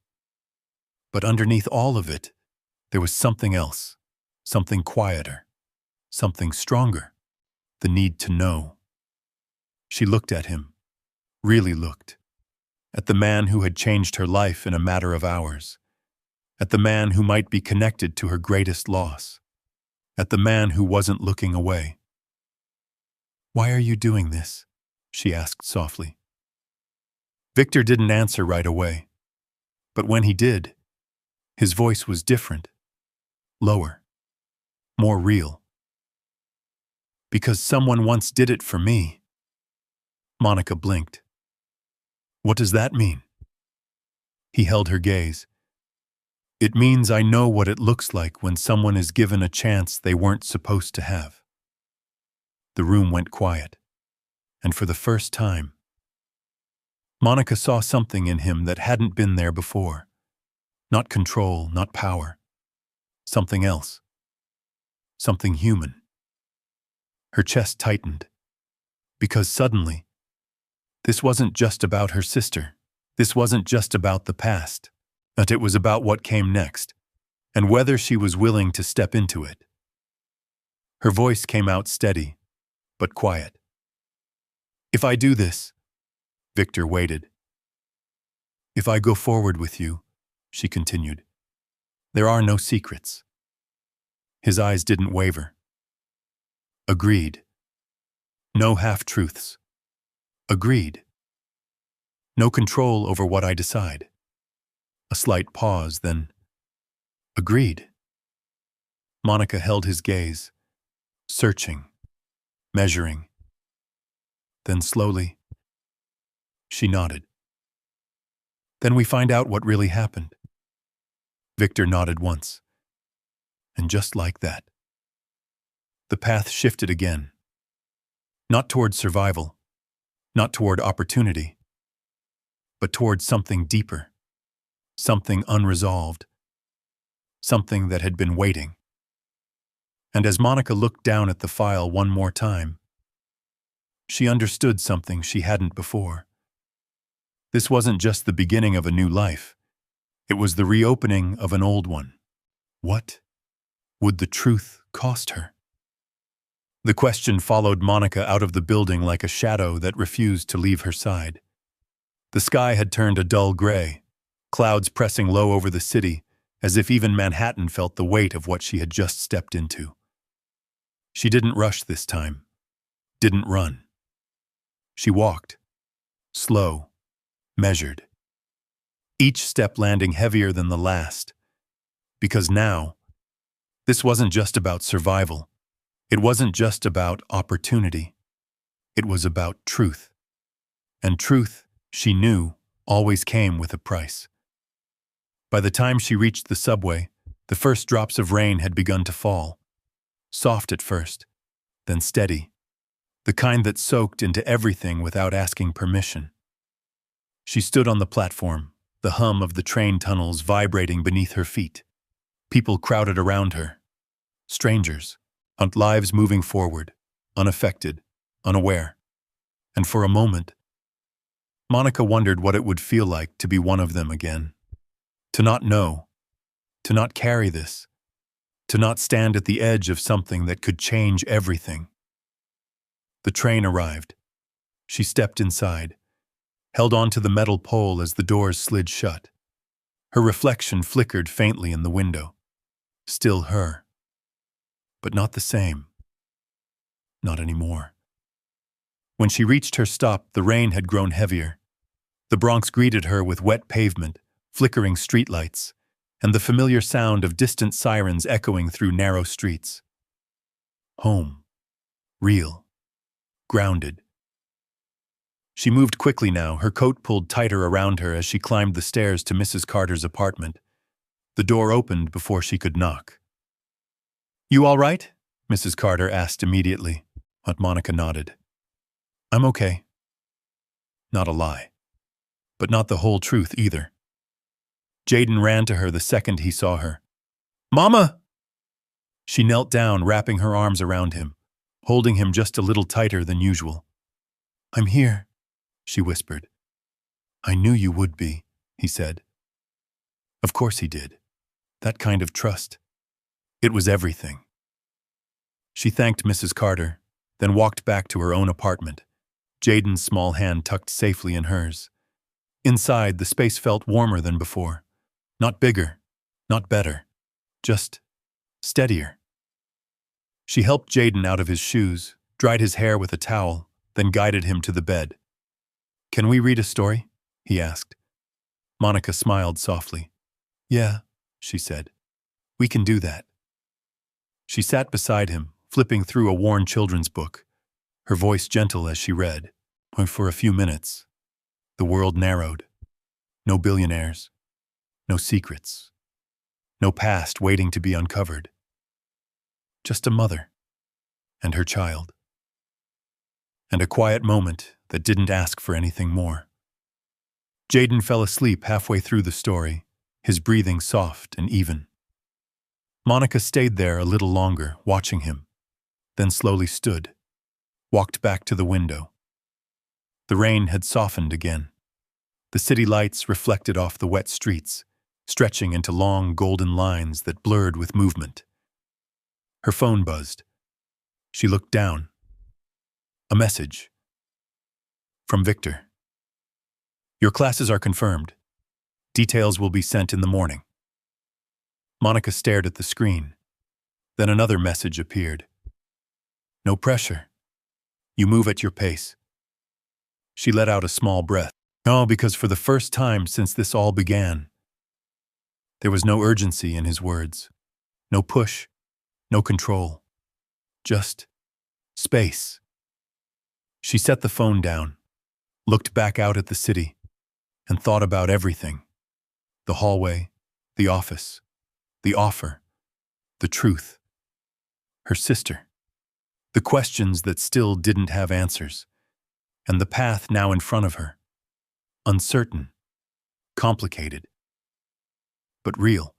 But underneath all of it, there was something else, something quieter, something stronger, the need to know. She looked at him, really looked, at the man who had changed her life in a matter of hours, at the man who might be connected to her greatest loss, at the man who wasn't looking away. Why are you doing this? She asked softly. Victor didn't answer right away, but when he did, his voice was different, lower, more real. Because someone once did it for me. Monica blinked. What does that mean? He held her gaze. It means I know what it looks like when someone is given a chance they weren't supposed to have. The room went quiet, and for the first time, Monica saw something in him that hadn't been there before. Not control, not power. Something else. Something human. Her chest tightened, because suddenly, this wasn't just about her sister. This wasn't just about the past, but it was about what came next, and whether she was willing to step into it. Her voice came out steady, but quiet. If I do this, Victor waited. If I go forward with you, she continued, there are no secrets. His eyes didn't waver. Agreed. No half-truths. Agreed. No control over what I decide. A slight pause, then, agreed. Monica held his gaze, searching, measuring. Then slowly, she nodded. Then we find out what really happened. Victor nodded once. And just like that, the path shifted again. Not toward survival, not toward opportunity, but toward something deeper, something unresolved, something that had been waiting. And as Monica looked down at the file one more time, she understood something she hadn't before. This wasn't just the beginning of a new life. It was the reopening of an old one. What would the truth cost her? The question followed Monica out of the building like a shadow that refused to leave her side. The sky had turned a dull gray, clouds pressing low over the city, as if even Manhattan felt the weight of what she had just stepped into. She didn't rush this time, didn't run. She walked, slow, measured, each step landing heavier than the last. Because now, this wasn't just about survival. It wasn't just about opportunity. It was about truth. And truth, she knew, always came with a price. By the time she reached the subway, the first drops of rain had begun to fall. Soft at first, then steady. The kind that soaked into everything without asking permission. She stood on the platform, the hum of the train tunnels vibrating beneath her feet. People crowded around her. Strangers, lives moving forward, unaffected, unaware. And for a moment, Monica wondered what it would feel like to be one of them again. To not know, to not carry this, to not stand at the edge of something that could change everything. The train arrived. She stepped inside, held onto the metal pole as the doors slid shut. Her reflection flickered faintly in the window. Still her. But not the same. Not anymore. When she reached her stop, the rain had grown heavier. The Bronx greeted her with wet pavement, flickering streetlights, and the familiar sound of distant sirens echoing through narrow streets. Home. Real. Grounded. She moved quickly now, her coat pulled tighter around her as she climbed the stairs to Mrs. Carter's apartment. The door opened before she could knock. "You all right?" Mrs. Carter asked immediately. Aunt Monica nodded. "I'm okay." Not a lie. But not the whole truth either. Jaden ran to her the second he saw her. "Mama!" She knelt down, wrapping her arms around him, holding him just a little tighter than usual. "I'm here," she whispered. "I knew you would be," he said. Of course he did. That kind of trust. It was everything. She thanked Mrs. Carter, then walked back to her own apartment, Jaden's small hand tucked safely in hers. Inside, the space felt warmer than before. Not bigger, not better, just steadier. She helped Jaden out of his shoes, dried his hair with a towel, then guided him to the bed. "Can we read a story?" he asked. Monica smiled softly. "Yeah," she said. "We can do that." She sat beside him, flipping through a worn children's book, her voice gentle as she read. For a few minutes, the world narrowed. No billionaires, no secrets, no past waiting to be uncovered. Just a mother and her child. And a quiet moment that didn't ask for anything more. Jaden fell asleep halfway through the story, his breathing soft and even. Monica stayed there a little longer, watching him, then slowly stood, walked back to the window. The rain had softened again. The city lights reflected off the wet streets, stretching into long golden lines that blurred with movement. Her phone buzzed. She looked down. A message. From Victor. "Your classes are confirmed. Details will be sent in the morning." Monica stared at the screen. Then another message appeared. "No pressure. You move at your pace." She let out a small breath. Oh, because for the first time since this all began, there was no urgency in his words. No push, no control, just space. She set the phone down, looked back out at the city, and thought about everything. The hallway, the office, the offer, the truth, her sister, the questions that still didn't have answers, and the path now in front of her. Uncertain, complicated, but real.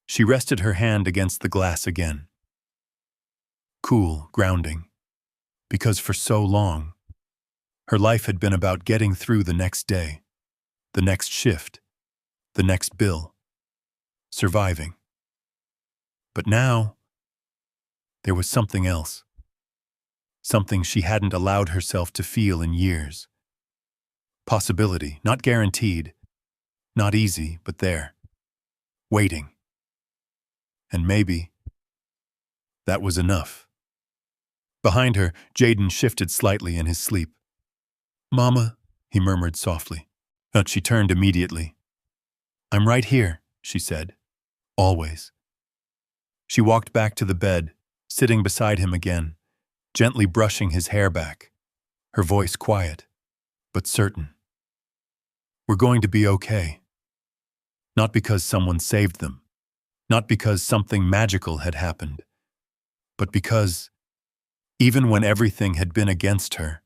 She rested her hand against the glass again. Cool, grounding, because for so long, her life had been about getting through the next day, the next shift, the next bill, surviving. But now, there was something else. Something she hadn't allowed herself to feel in years. Possibility, not guaranteed, not easy, but there, waiting. And maybe that was enough. Behind her, Jaden shifted slightly in his sleep. "Mama," he murmured softly, but she turned immediately. "I'm right here," she said. "Always." She walked back to the bed, sitting beside him again, gently brushing his hair back, her voice quiet, but certain. "We're going to be okay." Not because someone saved them, not because something magical had happened, but because, even when everything had been against her,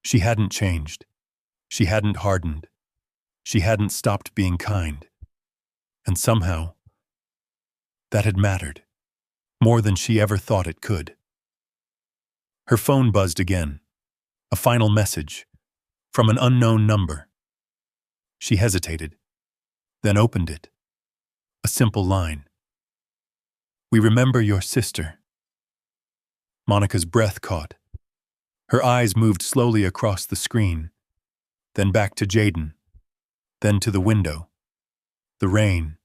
she hadn't changed, she hadn't hardened, she hadn't stopped being kind. And somehow, that had mattered, more than she ever thought it could. Her phone buzzed again, a final message, from an unknown number. She hesitated, then opened it. A simple line. "We remember your sister." Monica's breath caught. Her eyes moved slowly across the screen, then back to Jaden, then to the window, the rain,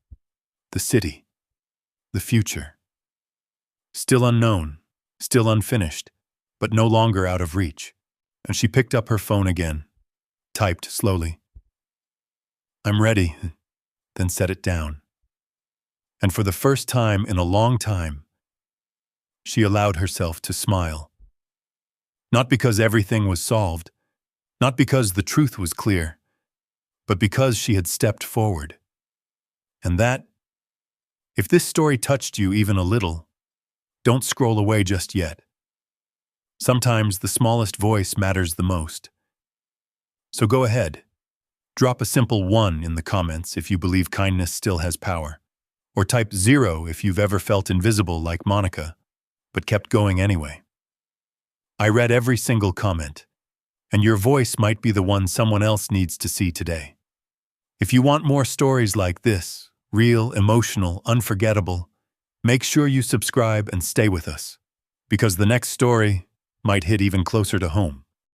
the city, the future. Still unknown, still unfinished, but no longer out of reach. And she picked up her phone again, typed slowly. "I'm ready," then set it down. And for the first time in a long time, she allowed herself to smile. Not because everything was solved, not because the truth was clear, but because she had stepped forward. And that, if this story touched you even a little, don't scroll away just yet. Sometimes the smallest voice matters the most. So go ahead. Drop a simple 1 in the comments if you believe kindness still has power. Or type 0 if you've ever felt invisible like Monica, but kept going anyway. I read every single comment, and your voice might be the one someone else needs to see today. If you want more stories like this, real, emotional, unforgettable, make sure you subscribe and stay with us, because the next story might hit even closer to home.